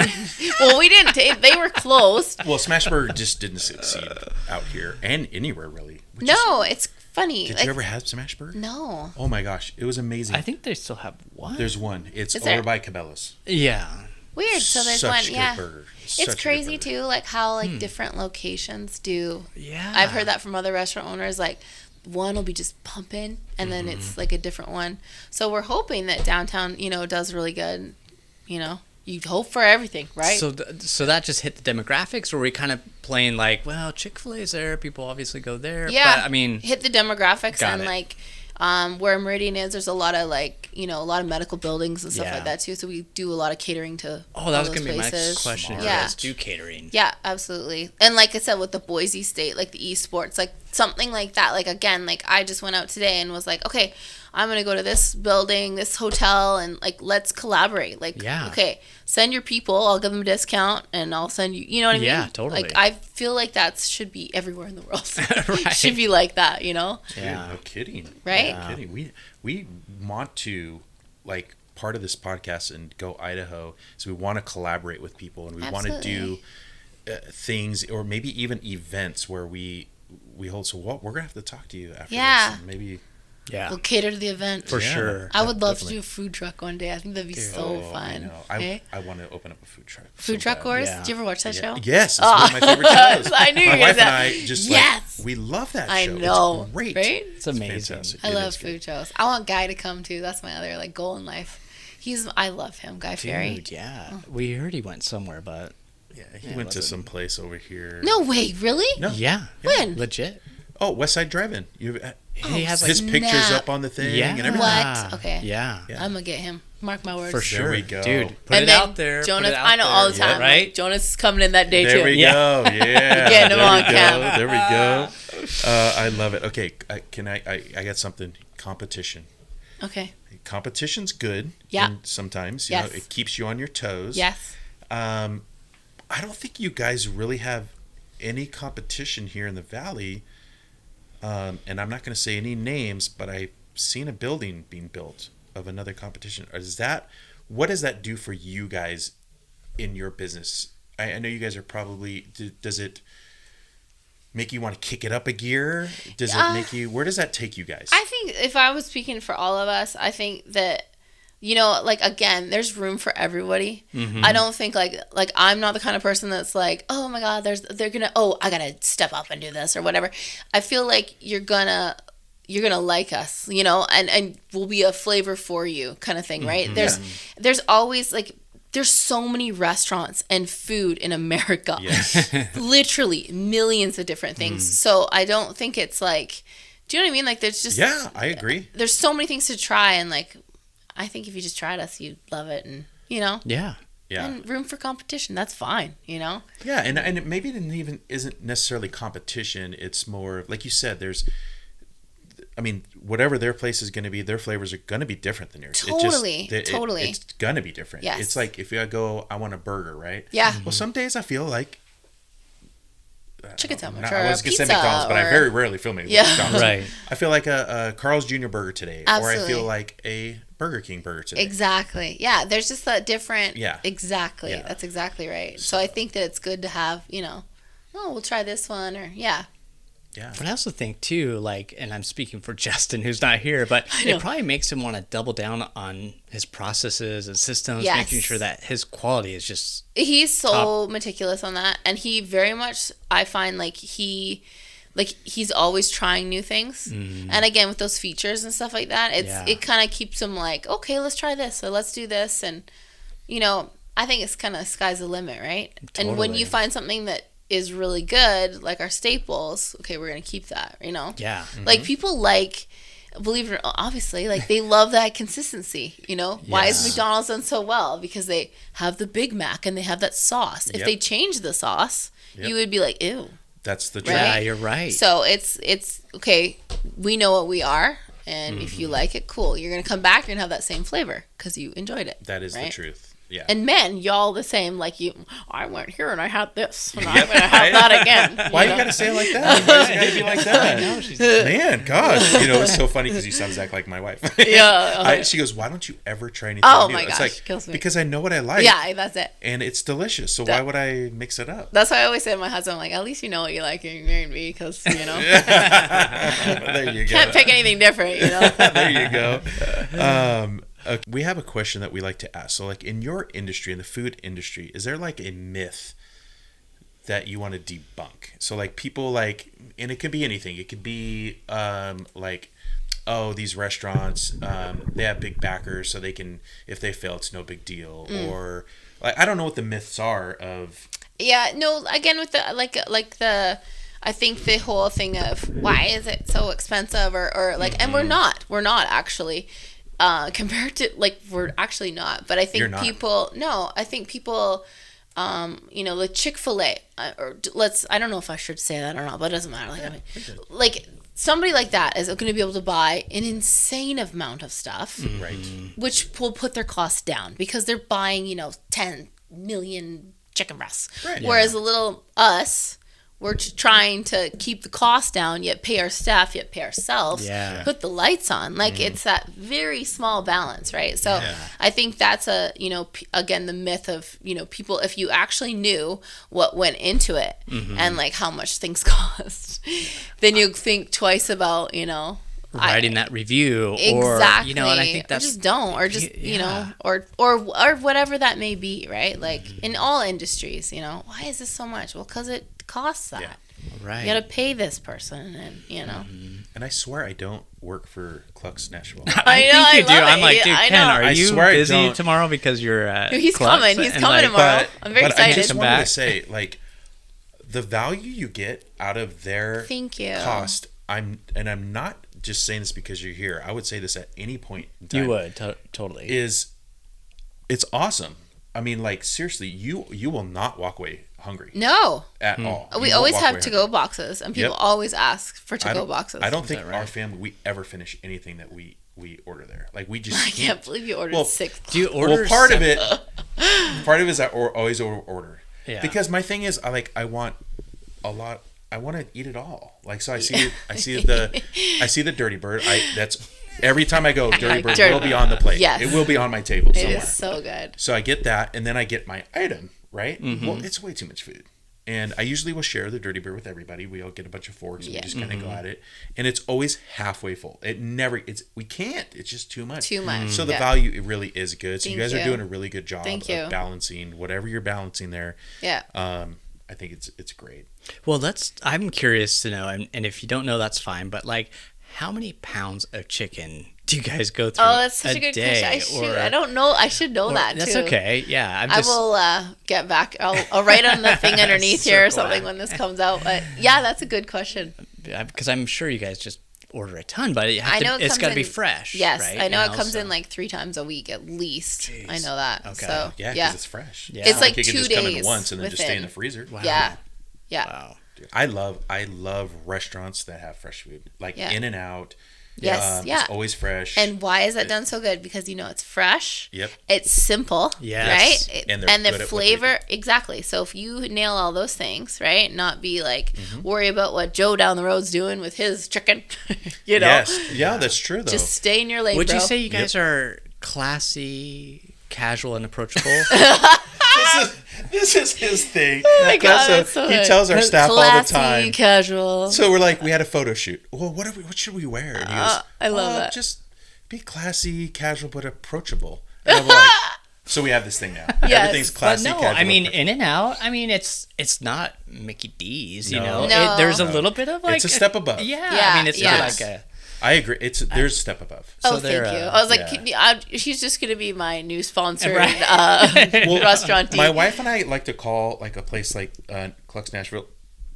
Well, we didn't. They were closed. Well, smash burger just didn't succeed out here and anywhere really. It's funny. Did you ever have smash burger? No. Oh my gosh, it was amazing. I think they still have one. There's one. It's over by Cabela's. Yeah. Weird. So there's Such one. Good burger. It's crazy too, like how like different locations do. Yeah. I've heard that from other restaurant owners, like. One will be just pumping, and then it's like a different one. So we're hoping that downtown, does really good. You hope for everything, right? So that just hit the demographics, or were we kind of playing like, well, Chick-fil-A's there, people obviously go there. Yeah, but, I mean, hit the demographics and like where Meridian is, there's a lot of a lot of medical buildings and stuff like that too. So we do a lot of catering to. Oh, that was gonna be my next question. Yeah, do catering. Yeah, absolutely. And like I said, with the Boise State, like the esports, like something like that. Like again, like I just went out today and was like, okay, I'm gonna go to this building, this hotel, and like let's collaborate. Like, okay, send your people. I'll give them a discount, and I'll send you. You know what I mean? Yeah, totally. Like I feel like that should be everywhere in the world. Right. Should be like that, Yeah, no kidding. Right? No kidding. We want to, like, part of this podcast and Go Idaho is we want to collaborate with people, and we want to do things or maybe even events where we hold. So we're gonna have to talk to you after this. And maybe. Yeah, we'll cater to the event for sure. I would love to do a food truck one day. I think that'd be so fun. I want to open up a food truck. Food truck wars? Yeah. Do you ever watch that show? Yes, it's one of my favorite shows. I knew you my wife that. and I just we love that show. I know, it's great. Right? It's amazing. Fantastic. I love food shows. I want Guy to come too. That's my other goal in life. I love him, Guy Fieri. Dude, we heard he went somewhere, but he went to some place over here. No way, really? No. Yeah. When? Legit. Oh, West Side Drive-In. He has his pictures up on the thing and everything. What? Okay. Yeah. I'm gonna get him. Mark my words. For sure. There we go. Dude, put it out there. Jonas, I know all the time. Right? Like, Jonas is coming in that day too. There we go. Yeah. Getting him on camera. There we go. I love it. Okay. I got something. Competition. Okay. Competition's good. Yeah. And sometimes, you know, it keeps you on your toes. Yes. I don't think you guys really have any competition here in the Valley. And I'm not going to say any names, but I've seen a building being built of another competition. What does that do for you guys in your business? I know you guys are probably, does it make you want to kick it up a gear? Does it make you, where does that take you guys? I think if I was speaking for all of us, I think that, you know, like, again, there's room for everybody. Mm-hmm. I don't think like I'm not the kind of person that's like, oh my God, I gotta step up and do this or whatever. I feel like you're gonna like us, you know, and we'll be a flavor for you kind of thing, right? Mm-hmm. There's always like, there's so many restaurants and food in America. Yes. Literally millions of different things. Mm. So I don't think it's like, do you know what I mean? Like there's just, yeah, I agree. There's so many things to try, and like, I think if you just tried us, you'd love it, and you know, yeah, and room for competition, that's fine, you know. Yeah, and maybe it isn't necessarily competition. It's more like you said. Whatever their place is going to be, their flavors are going to be different than yours. Totally. It's going to be different. Yes. It's like if I go, I want a burger, right? Yeah. Well, some days I feel like chicken sandwich I or was a gonna say pizza, McDonald's, but I very rarely feel McDonald's. Right. I feel like a Carl's Jr. burger today, Absolutely. or I feel like a Burger King burger today. Exactly. Yeah, there's just a different. Yeah. Exactly. Yeah. That's exactly right. So I think that it's good to have, we'll try this one, or yeah. Yeah. But I also think too, like, and I'm speaking for Justin, who's not here, but it probably makes him want to double down on his processes and systems, Yes. making sure that his quality is just. He's so meticulous on that, and he very much, I find, like he's always trying new things. And again, with those features and stuff like that, it kind of keeps him like, okay, let's try this, or let's do this, and I think it's kind of sky's the limit, right? Totally. And when you find something that is really good, like our staples, okay, we're gonna keep that, Yeah. like people believe it, obviously, like they love that consistency. Why is McDonald's done so well? Because they have the Big Mac and they have that sauce. If they change the sauce, you would be like, ew. That's the truth. Right? Yeah, you're right. So it's okay. We know what we are, and if you like it, cool. You're gonna come back and have that same flavor because you enjoyed it. That is right? the truth. Yeah. And men, y'all the same. Like I went here and I had this, and I'm gonna have that again. Why you gotta say it like that? Why does it gotta be like that? Man, gosh, it's so funny because you sound exactly like my wife. Yeah. She goes, "Why don't you ever try anything Oh new?" my It's gosh, like, kills me. because I know what I like. Yeah, that's it. And it's delicious. So why would I mix it up? That's why I always say to my husband, like, at least you know what you like and you married me, because There you go. can't pick anything different. There you go. We have a question that we like to ask. So, like, in your industry, in the food industry, is there like a myth that you want to debunk? So, like, people like, and it could be anything. It could be like, oh, these restaurants, they have big backers, so they can, if they fail, it's no big deal. Or like, I don't know what the myths are of. Yeah, no. Again, with the I think the whole thing of why is it so expensive, or like, and we're not actually. Compared to, like, we're actually not, but I think people, like Chick-fil-A, I don't know if I should say that or not, but it doesn't matter. Like somebody like that is going to be able to buy an insane amount of stuff, right? Which will put their costs down because they're buying, 10 million chicken breasts. Right. Whereas a little us, we're trying to keep the cost down, yet pay our staff, yet pay ourselves, put the lights on. Like, it's that very small balance, right? So I think that's again, the myth of, people, if you actually knew what went into it and, like, how much things cost, then you think twice about, writing that review. Exactly. And I think that's... Or just don't. Or just, or whatever that may be, right? Like, in all industries, why is this so much? Well, because it costs that. Right. You got to pay this person, and And I swear I don't work for Cluck's Nashville. I think you do. I'm like, dude, Ken, are you busy tomorrow because you're at He's Cluck's? coming. He's coming tomorrow. I'm very excited. I just wanted to say, like, the value you get out of their cost. I'm not just saying this because you're here. I would say this at any point in time. You would totally. It's awesome. I mean, like, seriously, you will not walk away hungry. No. At all. We always have to-go boxes, and people always ask for to-go boxes. I don't think our family, we ever finish anything that we order there. Like, we just I can't believe you ordered 6. Do you order? Well, part of it is I always order. Yeah. Because my thing is, I want a lot. I want to eat it all. Like, so I see the Dirty Bird. That's every time I go, Dirty Bird will be on the plate. Yes. It will be on my table somewhere. It is so good. So I get that, and then I get my item, right? Well, it's way too much food. And I usually will share the Dirty Bird with everybody. We all get a bunch of forks and we just kind of go at it. And it's always halfway full. We can't. It's just too much. So the value, it really is good. So you guys are doing a really good job of balancing whatever you're balancing there. Yeah. I think it's great. Well, I'm curious to know, and if you don't know, that's fine. But, like, how many pounds of chicken do you guys go through? Oh, that's such a good question. I don't know. I should know that too. That's okay. Yeah, I will get back. I'll write on the thing underneath here or something when this comes out. But yeah, that's a good question. Because I'm sure you guys just order a ton, but it's got to be fresh. Yes, right? I know it comes in like 3 times a week at least. Jeez. I know that. Okay. So because it's fresh. Yeah. It's like 2 days. It can just come in once and then just stay in the freezer. Wow. Yeah. Wow. Dude, I love restaurants that have fresh food, like In-N-Out. Yes, yeah. It's always fresh. And why is that done so good? Because it's fresh. Yep. It's simple. Yes. Right? And the flavor, exactly. So if you nail all those things, right? Not be like worry about what Joe down the road's doing with his chicken. Yes. Yeah, that's true though. Just stay in your lane, Would bro. you say you guys are classy, casual, and approachable? This is his thing. Oh my God, that's so he good. tells our staff Classy, all the time. Casual. So we're like, we had a photo shoot. Well, what should we wear? And he goes, I love that. Just be classy, casual, but approachable. And I'm like, so we have this thing now. Yes. Everything's classy, But no, casual. I mean, in and out. I mean, it's not Mickey D's. You know, No. There's a little bit of like it's a step above. Yeah, Yeah, I mean, it's yes. not like a. I agree. There's a step above. Oh, So thank you. they're, I was like, she's just going to be my new sponsor Right. restaurant. My wife and I like to call like a place like Cluck's Nashville.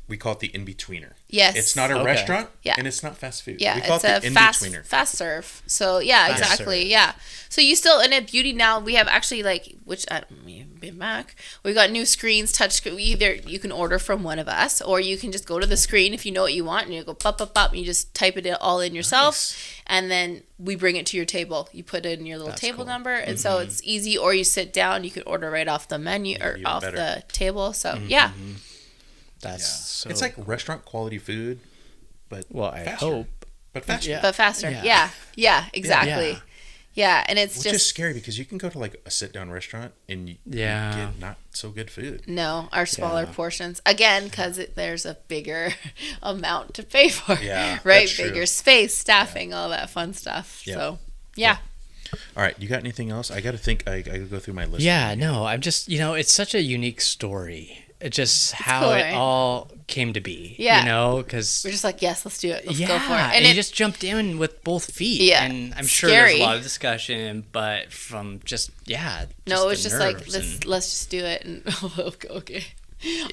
We call it the in-betweener. Yes. It's not a Okay. restaurant, Yeah. and it's not fast food. Yeah, we call it's it a the in-betweener. fast serve. So yeah, Fast exactly. serve. Yeah. So you still in a beauty now. We have actually which I mean, been back. We got new screens, touch screen. Either you can order from one of us, or you can just go to the screen if you know what you want, and you go pop, and you just type it all in yourself, and then we bring it to your table. You put it in your little table cool. number, and so it's easy. Or you sit down, you can order right off the menu or Even off better. the table. So yeah. That's so. It's like restaurant quality food, but Well, I faster. hope. But faster. Yeah. But faster. Yeah. Yeah, exactly. Yeah. Yeah, and it's Which just is scary because you can go to like a sit-down restaurant and you Yeah. get not so good food. no, our smaller Yeah. portions again because there's a bigger amount to pay for. Yeah, right. that's true. Bigger space, staffing, all that fun stuff. Yeah. So, yeah. All right, you got anything else? I got to think. I got to go through my list. Yeah, no, I'm just, it's such a unique story. It's just how cool, it right? all came to be. Yeah. Because We're just like, yes, let's do it. Let's yeah, go for it. and you just jumped in with both feet. Yeah, and I'm sure scary. there's a lot of discussion, but from just no, it was the just like nerves let's just do it and okay.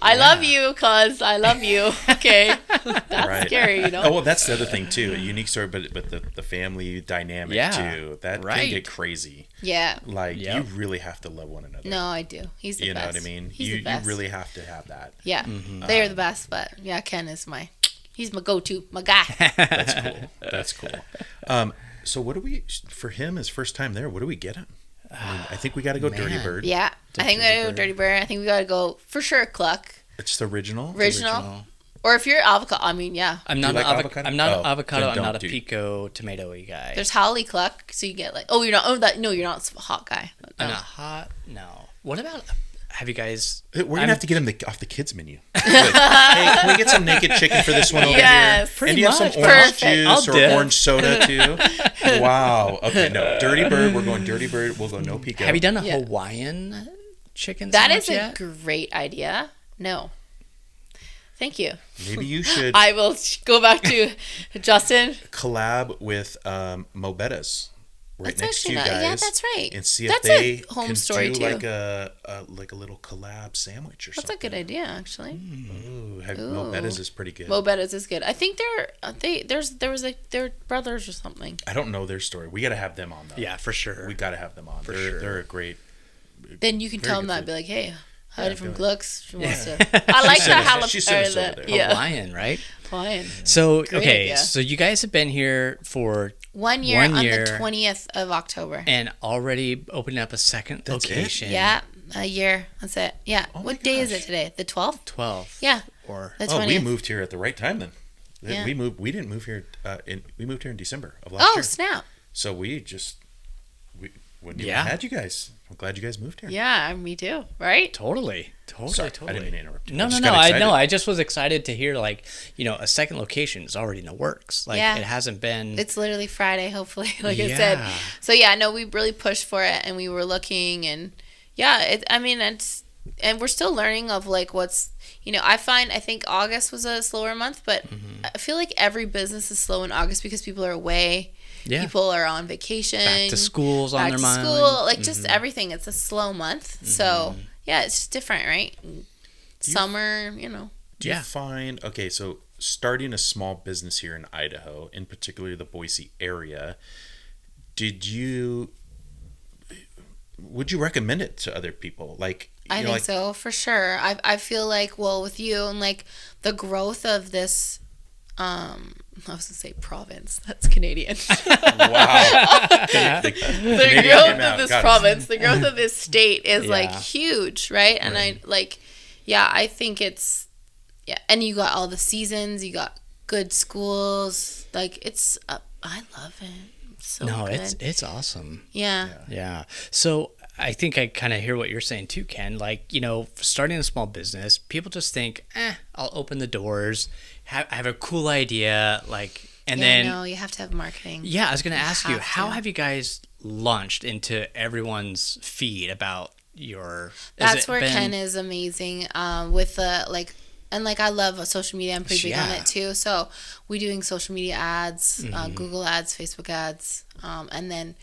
I love you, cause I love you. Okay, that's Right. scary, Oh well, that's the other thing too. A unique story, but the family dynamic Yeah, too. That can right. get crazy. Yeah. Like Yep. you really have to love one another. No, I do. He's the You know best. what I mean? He's You the best. really have to have that. Yeah, they are the best. But yeah, Ken is he's my go-to, my guy. That's cool. That's cool. So what do we for him his first time there? What do we get him? I think we got to go Dirty Man. Bird. Yeah, I think we gotta go Dirty Bird. I think we gotta go for sure Cluck. It's the original. Original. Or if you're avocado, I mean, yeah. I'm not like an avocado? I'm not Oh, an avocado. then I'm not don't a do- pico tomato-y guy. There's Holly Cluck, so you get like, oh, you're not. Oh, that no, you're not a hot guy. I'm No. not hot. No. What about? Have you guys? We're gonna I'm- have to get him off the kids menu. Like, hey, can we get some naked chicken for this one over Yes. here? Pretty And you have some much. orange Perfect. juice I'll or dip. orange soda too. Wow. Okay, no. Dirty Bird. We're going Dirty Bird. We'll go no pico. Have you done a Yeah. Hawaiian chicken? That sandwich is a yet? great idea. No. Thank you. Maybe you should I will go back to Justin. collab with Mo Betta's right That's next to you actually guys. not- yeah, that's right. And see That's if a they home can story, do too. like a little collab sandwich or That's a something. good idea, actually. Ooh, Mo Ooh. Betta's is pretty good. Mo Betta's is good. I think they're brothers or something. I don't know their story. We got to have them on though. Yeah, for sure. We got to have them on. For they're, sure. They're a great. Then you can Very tell good them that. food. Be like, hey, Heidi Yeah, from do it. Gluck's. She wants to. I like the sent us- jalapeno. she sent us over there. Yeah, Hawaiian, right? Hawaiian. So Great okay, idea. so you guys have been here for 1 year One on year. the 20th of October. and already opening up a second That's it? location. Yeah, a year. That's it. Yeah. Oh my What day is gosh. it today? The 12th? 12. Yeah. Or The Oh, 20th. we moved here at the right time then. Yeah. We moved. We didn't move here. We moved here in December of last Oh, year. snap. So we wouldn't even Yeah. had you guys. I'm glad you guys moved here. Yeah, me too. Right? totally. Sorry, Totally. I didn't mean to interrupt you. No, I no, just no. got I excited. know. I just was excited to hear a second location is already in the works. Like Yeah. it hasn't been. It's literally Friday, hopefully, like I said. Yeah. So yeah, no, we really pushed for it, and we were looking, and yeah, and we're still learning of like what's, I think August was a slower month, but I feel like every business is slow in August because people are away. Yeah. People are on vacation. Back to school's on back their to mind. school, like just everything. It's a slow month, so yeah, it's just different, right? Summer, Do you find so starting a small business here in Idaho, in particular the Boise area, would you recommend it to other people? Like I think so, for sure. I feel like, well, with you and like the growth of this I was gonna say province. That's Canadian. Wow. The growth of this province, the growth of this state is like huge, right? And I think it's and you got all the seasons, you got good schools, like it's I love it. It's so good. It's awesome. Yeah. So I think I kind of hear what you're saying too, Ken. Like, starting a small business, people just think, I'll open the doors, have a cool idea, then no, you have to have marketing. Yeah, I was going to ask you, how have you guys launched into everyone's feed about your? That's where Ken is amazing. With the I love social media. I'm pretty big on it too. So we're doing social media ads, Google ads, Facebook ads, and then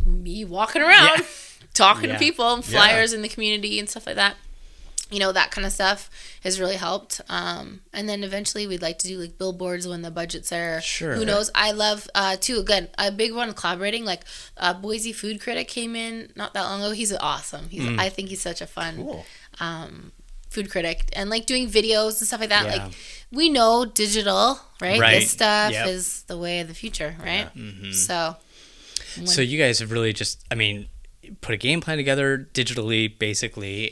me walking around, talking to people, and flyers in the community and stuff like that. That kind of stuff has really helped. And then eventually we'd like to do like billboards when the budget's there. Sure. Who knows? I love, too, again, a big one collaborating. Like Boise Food Critic came in not that long ago. He's awesome. I think he's such a fun food critic. And like doing videos and stuff like that. Yeah. Like we know digital, right? This stuff Yep. is the way of the future, right? Yeah. Mm-hmm. So you guys have really just, put a game plan together digitally, basically,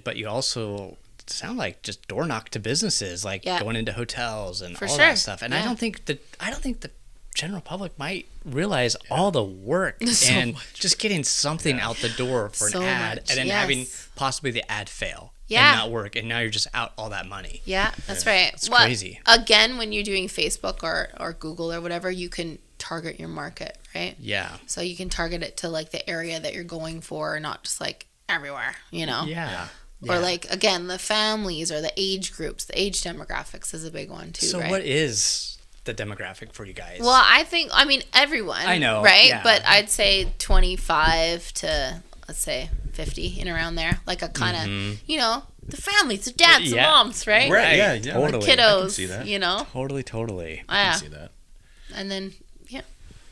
but you also sound like just door knock to businesses, like going into hotels and all that stuff. And I don't think the general public might realize all the work and just getting something out the door for an ad, and then having possibly the ad fail and not work, and now you're just out all that money. Yeah, that's right. It's crazy. Again, when you're doing Facebook or Google or whatever, you can target your market, right? Yeah. So you can target it to like the area that you're going for, not just like everywhere, Yeah. Or like, again, the families or the age groups, the age demographics is a big one too, So right? what is the demographic for you guys? Well, I think, everyone. I know, right? yeah. But I'd say 25 to, let's say, 50 and around there. Like a kind of, the families, the dads, the moms, right? Right, yeah, totally. The kiddos, I can see that. Totally. I can see that. And then,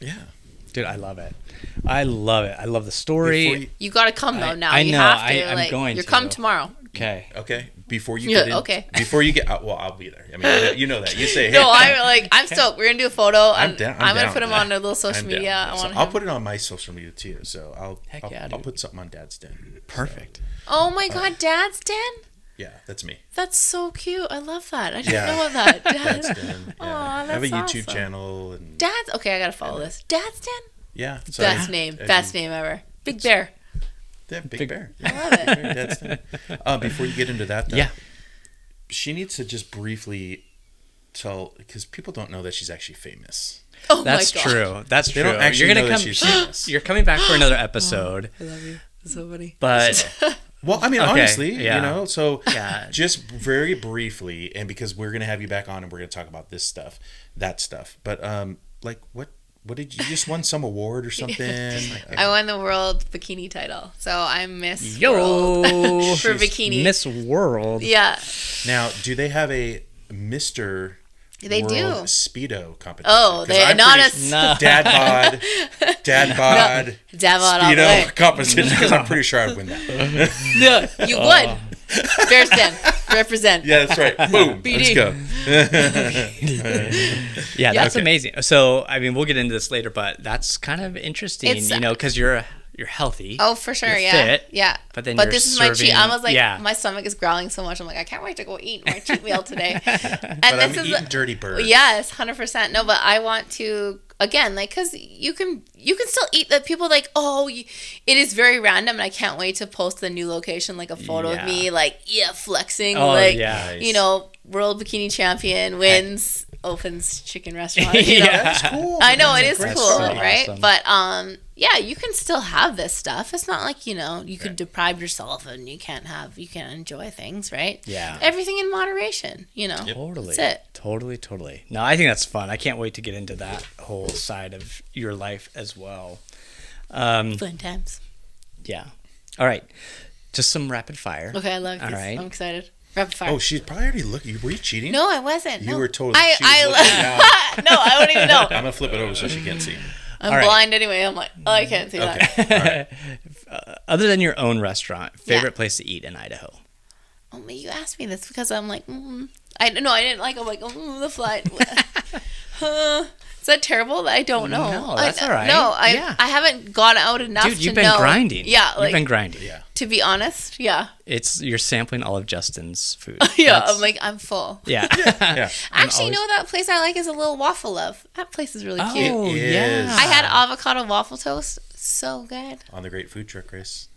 Yeah. Dude, I love it. I love the story. you got to come though now. I you know, have to. I'm going You're to. come tomorrow. Okay. Before you get in, before you get out, well, I'll be there. You know that. You say, hey. No, I'm stoked. We're gonna do a photo. I'm down. I'm gonna put them on a little social media. I'll put it on my social media too. So I'll put something on Dad's Den. Perfect. Oh my God, Dad's Den. Yeah, that's me. That's so cute. I love that. I didn't know that. Dad's Den. Aw, I have a YouTube awesome. channel. And Dad's. Okay, I gotta follow this. Dad's Den. Yeah. So Best name ever. Big Bear. Big Bear. I love it. Dad's Den. Before you get into that, though, she needs to just briefly tell, because people don't know that she's actually famous. Oh That's my God. true. That's true. They don't actually You're know gonna that she's famous. You're coming back for another episode. I love you. That's so funny. But well, honestly, so Yeah. just very briefly, and because we're gonna have you back on, and we're gonna talk about this stuff, that stuff. But what did you just won some award or something? I won the world bikini title, so I'm Miss Yo World for bikini. Miss World. Yeah. Now, do they have a Mr. They World do. Speedo competition? Oh, they're not a No. dad bod Dad bod all the way. Speedo competition, because I'm pretty sure I'd win that. No, you would. Bears Den, represent. Yeah, that's right. Boom. BD. Let's go. Yeah, that's amazing. So, we'll get into this later, but that's kind of interesting, It's- because you're healthy. Oh, for sure, You're yeah. fit, Yeah. but then this is my cheat. serving- I was like, yeah. my stomach is growling so much. I'm like, I can't wait to go eat my cheat meal today. And But this I'm is eating dirty bird. Yes, 100%. No, but I want to again, because you can still eat that. People like, it is very random, and I can't wait to post the new location, like a photo of me, flexing, world bikini champion wins. Opens chicken restaurant. That's cool. I know it is That's cool, awesome. right? But you can still have this stuff. It's not like you could deprive yourself and you can't enjoy things, right? Yeah. Everything in moderation. Totally. That's it. Totally. No, I think that's fun. I can't wait to get into that whole side of your life as well. Fun times. Yeah. All right. Just some rapid fire. Okay, I love this. All right. I'm excited. Rapid fire. Oh, she's probably already looking. Were you cheating? No, I wasn't. You no. were totally. She was looking down. No, I don't even know. I'm gonna flip it over so she can't see. I'm blind anyway. I'm like, I can't see that. All right. Other than your own restaurant, favorite place to eat in Idaho? you asked me this because I'm like, I didn't like. I'm like, the flight. Is that terrible? I don't know. No, that's all right. No, I haven't gone out enough. Dude, you've been grinding. Yeah, you've been grinding. Yeah. To be honest, yeah. You're sampling all of Justin's food. Yeah, I'm like, I'm full. Yeah. Yeah. Actually, you know that place I like is a little Waffle Love. That place is really cute. Oh, It yeah. is. I had avocado waffle toast. So good. On the Great Food Truck Race.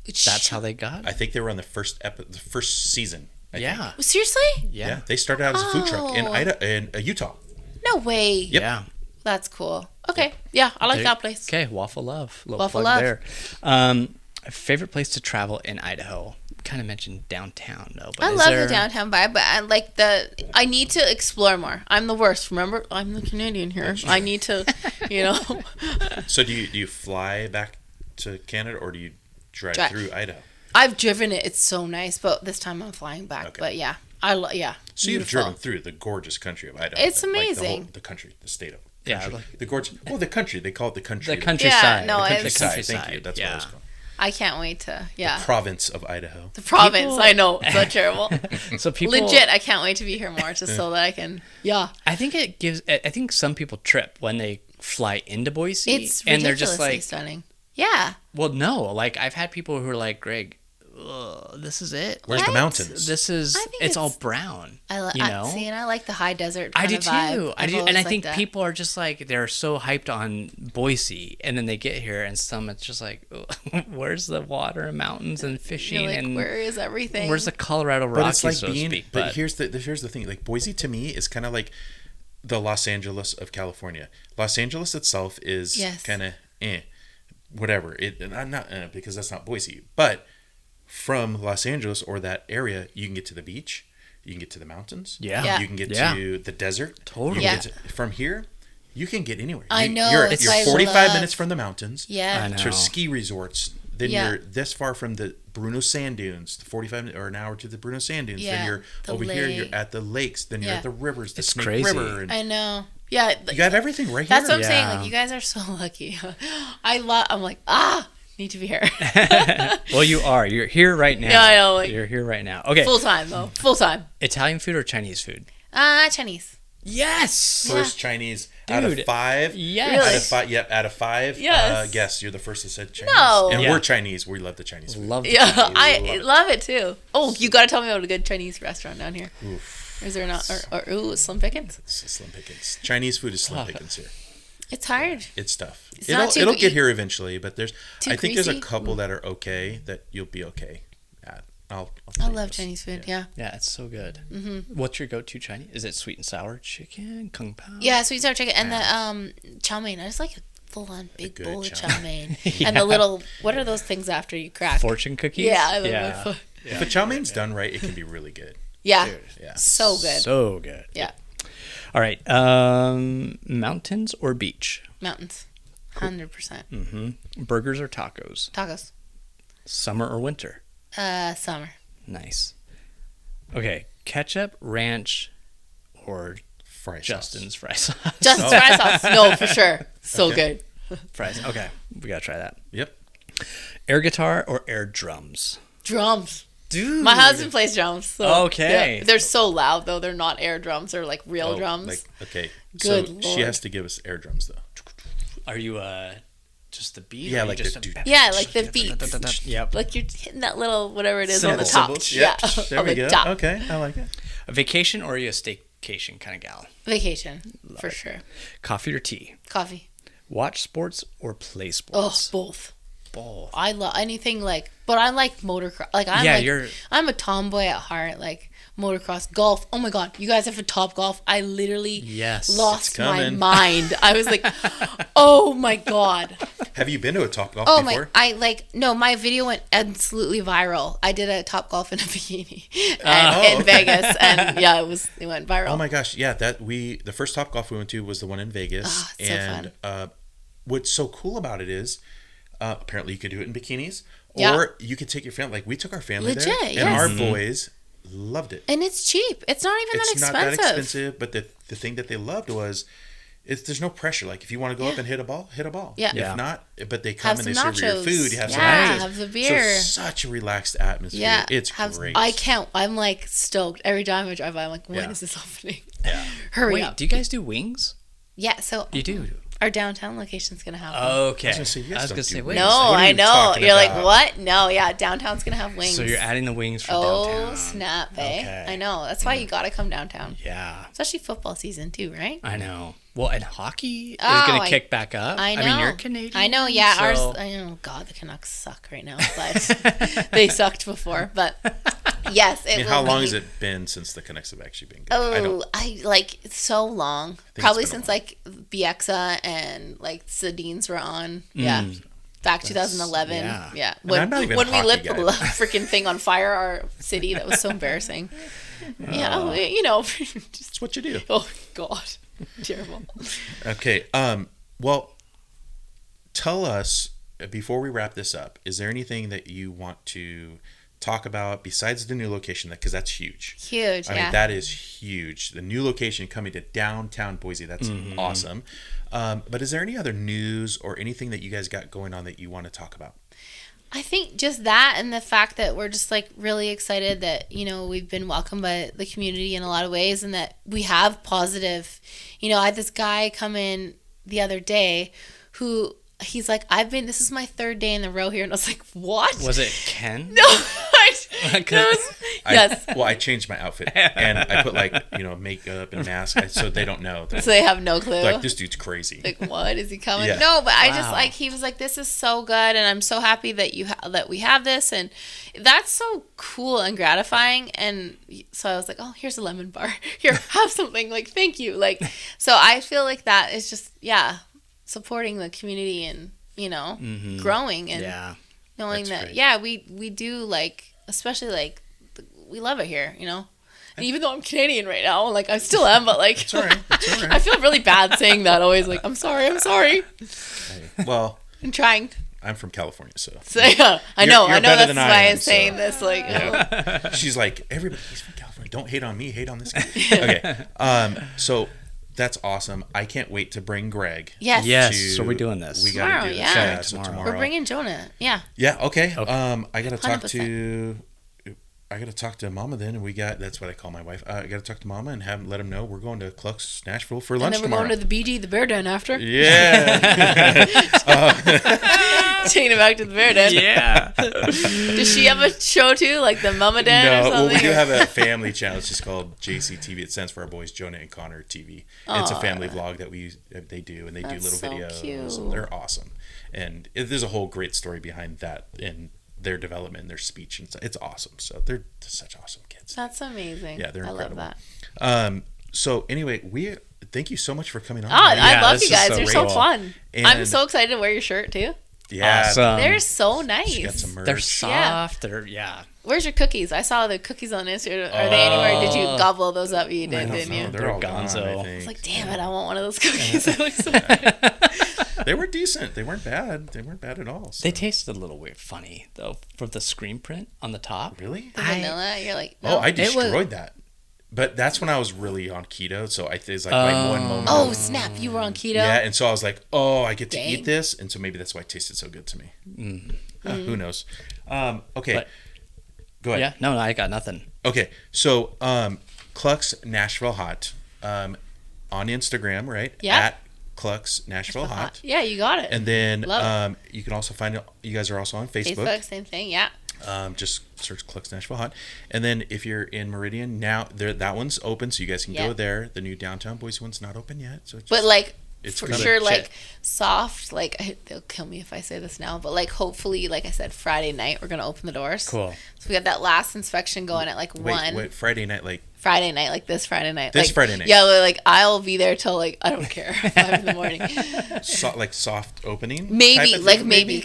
That's how they got. I think they were on the first season. I think. Yeah. Seriously? Yeah. They started out as a food truck in Utah. No way. Yep. Yeah. That's cool. Okay. Yeah, I like that place. Okay, Waffle Love. Little Waffle plug Love. there. Favorite place to travel in Idaho? Kind of mentioned downtown, though. But I love the downtown vibe, but I need to explore more. I'm the worst. Remember, I'm the Canadian here. I need to, So do you fly back to Canada or do you drive through Idaho? I've driven it. It's so nice, but this time I'm flying back. Okay. But yeah, So you've driven through the gorgeous country of Idaho. It's like amazing. the country, the state of. Yeah, Country. The gorgeous. Well, the country. They call it the country. The countryside. Yeah, no, the it's- countryside. Thank you. That's what it's called. I can't wait to Province of Idaho. the province. I know, it's so terrible. So people Legit, I can't wait to be here more, just so that I can. Yeah, I think some people trip when they fly into Boise, it's and they're ridiculously just like, stunning. Yeah, well, no, like I've had people who are like, Greg, this is it. Where's the What? mountains? This is I think it's all it's- brown. See, and I like the high desert. I Kind do of vibe. too. I I've do, and always I liked think that. people are just like they're so hyped on Boise, and then they get here, and some it's just like, where's the water and mountains and fishing, You're like, and where is everything? where's the Colorado But Rockies, it's like so to speak? But here's the thing. Like Boise to me is kind of like the Los Angeles of California. Los Angeles itself is kind of whatever. Not because that's not Boise, but from Los Angeles or that area, you can get to the beach, you can get to the mountains, Yeah. you can get Yeah. to the desert. Totally. You can get from here, you can get anywhere. I know, You're that's why I 45 love- minutes from the mountains. Yeah. I know. To ski resorts. Then Yeah. you're this far from the Bruno Sand Dunes, 45 minutes or an hour to the Bruno Sand Dunes. Yeah, Then you're the over here, you're lake. at the lakes. Then you're Yeah. at the rivers, the It's Snake crazy. River. And I know. Yeah, you got everything right that's here. what I'm saying. Yeah. Like, you guys are so lucky. I'm like, need to be here. Well, you are. You're here right now. Yeah, I know, like- You're here right now. Okay. Full time though. Full time. Italian food or Chinese food? Chinese. Yes. First Chinese out Dude, of 5. yes. Really? Out of 5. Yep, out of 5. Yes. Guess you're the first that said Chinese. No. And Yeah. we're Chinese. We love the Chinese food. Love. Yeah, Chinese. I love it too. Oh, you got to tell me about a good Chinese restaurant down here. Oof. Or is there not? Or Slim Pickens? It's slim pickings. Chinese food is slim pickings here. It's hard. It's tough. It's not too It'll gre- get here eventually, but I think there's a greasy? couple that are okay that you'll be okay at. I'll I tell you love those. Chinese food. Yeah. Yeah, it's so good. Mm-hmm. What's your go-to Chinese? Is it sweet and sour chicken, kung pao? Yeah, sweet sour chicken and the chow mein. I just like a full-on big good bowl of chow chow mein. And the little, what are those things after you crack? Fortune cookies. Yeah, I love yeah. my foot. If a chow mein's done right, it can be really good. Yeah, Dude, Yeah. so good. So good. Yeah, All right. Mountains or beach? mountains, 100%. Mm-hmm. Burgers or tacos? Tacos, Summer or winter? summer. Nice. Okay. Ketchup, ranch, or Fry sauce. Justin's fry sauce? Just fry sauce. No, for sure. So good. Fries. Okay. We got to try that. Yep. Air guitar or air drums? Drums. Dude. My husband plays drums. So, Okay. yeah. They're so loud though. They're not air drums. They're like real drums. Like, okay. Good so Lord. she has to give us air drums though. Are you just the beat? Yeah, or are you like just the dude. Yeah, like the beats. Yep. Like you're hitting that little whatever it is on the Cymbals. top. Yep. Yeah, There on we the go. top. Okay, I like it. A vacation or are you a staycation kind of gal? Vacation for sure. Coffee or tea? Coffee. Watch sports or play Oh, sports? both. Both. I love anything but I like motocross. Like I'm a tomboy at heart. Like motocross, golf. Oh my god, you guys have a Top Golf. I literally lost it's my coming. mind. I was like, oh my god. Have you been to a Top Golf Oh before? my video went absolutely viral. I did a Top Golf in a bikini in Vegas, and yeah, it went viral. Oh my gosh, yeah, the first Top Golf we went to was the one in Vegas. Oh, it's so and what's so cool about it is apparently you could do it in bikinis, Yeah. or you could take your family. Like we took our family Legit, there, and yes. our boys loved it. And it's cheap. It's not even It's that not expensive. that expensive, but the thing that they loved was there's no pressure. Like if you want to go up and hit a ball, hit a ball. Yeah. If not, but they come and they serve you your food. You have some nachos. nachos. Have the beer. So such a relaxed atmosphere. Yeah. It's great. I'm like stoked every time I drive by. I'm like, when is this opening? Yeah. Hurry up. Do you guys do wings? Yeah. So you do. Our downtown location's gonna have. Okay. I was gonna say wings. No, I know. You're like, what? No, yeah, downtown's gonna have wings. So you're adding the wings for downtown. Oh snap, eh? Okay. I know. That's why you gotta come downtown. Yeah. Especially football season too, right? I know. Well, and hockey is going to kick back up. I know. I mean, you're Canadian. I know, yeah. So... Ours, I know, God, the Canucks suck right now, but they sucked before. But yes, it how long has it been since the Canucks have actually been good? I like so long. Probably since like Bieksa and like Sedins were on. Yeah. Back 2011. Yeah. When we lit the freaking thing on fire, our city, that was so embarrassing. Yeah, you know. It's what you do. Oh, God. Terrible. Okay. Well, tell us, before we wrap this up, is there anything that you want to talk about besides the new location? Because that's huge. Huge, I mean, that is huge. The new location coming to downtown Boise, that's awesome. But is there any other news or anything that you guys got going on that you want to talk about? I think just that, and the fact that we're just like really excited that, you know, we've been welcomed by the community in a lot of ways, and that we have positive, you know, I had this guy come in the other day who he's like, this is my third day in a row here. And I was like, what? Was it Ken? No. Yes. I changed my outfit and I put like, you know, makeup and mask so they don't know. So they have no clue. Like, this dude's crazy. Like, what? Is he coming? Yeah. No, but I just like, he was like, this is so good. And I'm so happy that that we have this. And that's so cool and gratifying. And so I was like, oh, here's a lemon bar. Here, have something. Like, thank you. Like, so I feel like that is just, supporting the community and, you know, growing and knowing that, great. We do, like, especially, like, we love it here, you know. And even though I'm Canadian right now, like, I still am, but, like, it's all right. It's all right. I feel really bad saying that always, like, I'm sorry. Hey, well, I'm trying. I'm from California, so yeah, I know that's why I'm saying so. this, like, yeah. She's like, everybody's from California. Don't hate on me, hate on this guy. Okay, so that's awesome. I can't wait to bring Greg. Yes. So we're doing this. We gotta do this. Tomorrow. So tomorrow. We're bringing Jonah. Yeah. Yeah. Okay. I gotta talk to Mama then, and that's what I call my wife. I gotta talk to Mama and let him know we're going to Cluck's Nashville for lunch tomorrow. And then we're going to the BD, the Bear Den after. Yeah. Taking it back to the Bear Den. Yeah. Does she have a show too, like the Mama Den or something? Well, we do have a family channel. It's just called JCTV. It stands for our boys Jonah and Connor TV. It's a family vlog that they do, and they do little videos. Cute. And they're awesome, and there's a whole great story behind that and their development, their speech, and it's awesome. So they're such awesome kids. That's amazing. Yeah, they're incredible. I love that. So anyway, thank you so much for coming on. I love you guys. You're so fun. And I'm so excited to wear your shirt too. Yeah, awesome. They're so nice. She got some merch. They're soft. They're Where's your cookies? I saw the cookies on Instagram. Are they anywhere? Did you gobble those up? You did, didn't you? They're all gonzo. gone, I was like, damn it, I want one of those cookies. They look so good. They were decent. They weren't bad. They weren't bad at all. So. They tasted a little weird, funny though, for the screen print on the top. Really? The vanilla. You're like, no. I destroyed that. But that's when I was really on keto, so it's like my one moment. Oh snap! You were on keto. Yeah, and so I was like, I get to eat this, and so maybe that's why it tasted so good to me. Who knows? Okay, but, go ahead. Yeah, no, I got nothing. Okay, so Cluck's Nashville Hot on Instagram, right? Yeah. At Cluck's Nashville Hot. Yeah, you got it. And then you can also find it. You guys are also on Facebook. Facebook, same thing. Yeah. Just search Cluck's Nashville Hot, and then if you're in Meridian now, that one's open, so you guys can go there. The new downtown Boise one's not open yet, so but like it's for sure, like soft. Like they'll kill me if I say this now, but like hopefully, like I said, Friday night we're gonna open the doors. Cool. So we got that last inspection going at like 1. Wait, Friday night, like. Friday night, like this Friday night. This like, Friday night. Yeah, like I'll be there till like I don't care 5 in the morning. Like soft opening. Maybe.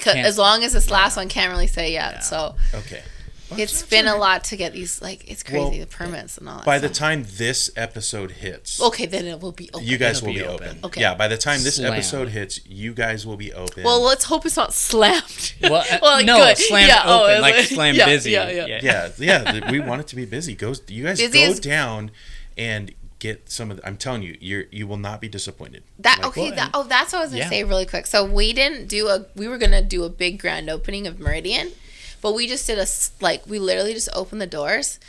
As long as this last one can't really say yet. Yeah. So okay. Well, it's been a lot to get these. Like it's crazy the permits and all that. By the time this episode hits, then it will be open. You guys will be open. Okay. Yeah, by the time this episode hits, you guys will be open. Well, let's hope it's not slammed. Well, like, no, good. slammed open, like slammed busy. Yeah. We want it to be busy. You guys go down and get some of I'm telling you, you will not be disappointed. That's what I was gonna say really quick. So we were gonna do a big grand opening of Meridian, but we just did we literally just opened the doors,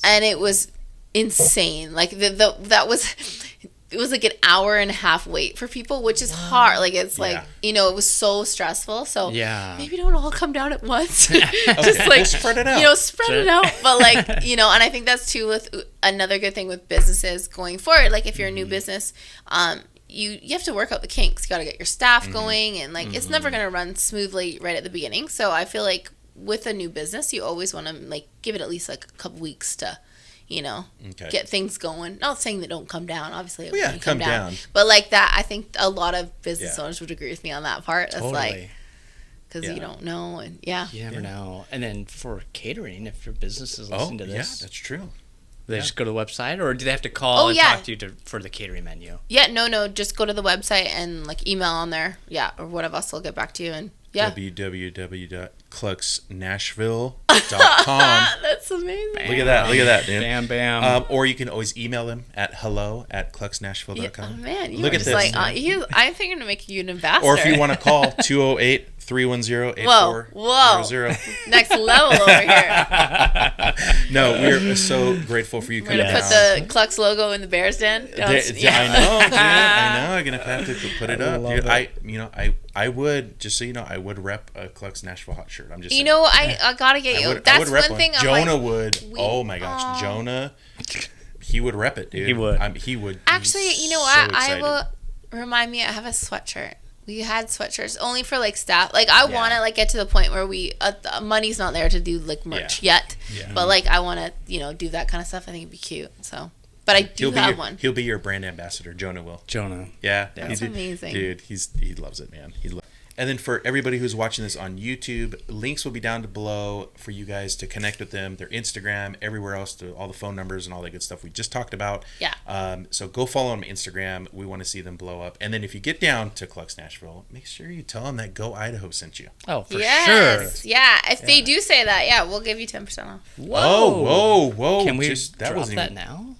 and it was insane. Like it was like an hour and a half wait for people, which is hard. Like it's it was so stressful. So maybe don't all come down at once. Just like spread it out. Spread it out. But and I think that's too with another good thing with businesses going forward. Like if you're a new business, you have to work out the kinks. You got to get your staff going, and it's never going to run smoothly right at the beginning. So I feel like with a new business, you always want to give it at least a couple weeks to get things going. Not saying that don't come down. Obviously, it come down. But that, I think a lot of business owners would agree with me on that part. It's because you don't know, and you never know. And then for catering, if your business is listening to this, that's true. They just go to the website, or do they have to call and talk to you for the catering menu? Yeah, no, just go to the website and email on there. Yeah, or one of us will get back to you and. Yeah. www.clucksnashville.com. That's amazing. Bam. Look at that, dude. Bam, bam. Or you can always email them at hello@clucksnashville.com. Oh, man. Look at this. I'm thinking to make you an ambassador. Or if you want to call 208-310-8400. Next level over here. No, we're so grateful for you coming down. We're going to put the Cluck's logo in the Bears Den. I know, dude. I'm going to have to put it up. Dude, I would, just so you know, I would rep a Cluck's Nashville hot shirt. I'm just saying. I got to get you. That's one thing. Jonah would. Oh, my gosh. Jonah, he would rep it, dude. He would. He would. Actually, you know what? I will remind me, I have a sweatshirt. We had sweatshirts only for staff. I want to get to the point where we money's not there to do merch yet. Yeah. But I want to do that kind of stuff. I think it'd be cute. So, but I do have one. He'll be your brand ambassador. Jonah will. Yeah, that's amazing, dude. He loves it, man. And then for everybody who's watching this on YouTube, links will be down below for you guys to connect with them, their Instagram, everywhere else, to all the phone numbers and all that good stuff we just talked about. Yeah. So go follow them on Instagram. We want to see them blow up. And then if you get down to Cluck's Nashville, make sure you tell them that Go Idaho sent you. Oh, for sure. Yeah. If they do say that, we'll give you 10% off. Whoa. Can we drop that now?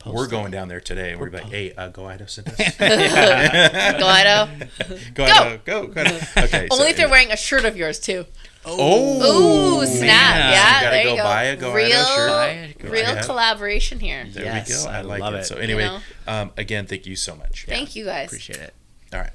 We're going down there today, and we're like, "Hey, Go Idaho sent us." Go Idaho. Go Idaho. Go. Okay. Only if they're wearing a shirt of yours too. Oh, snap! Yeah, you there you go. Buy a Go Idaho shirt. Real collaboration here. There we go. I like it. So anyway, again, thank you so much. Thank you guys. Appreciate it. All right.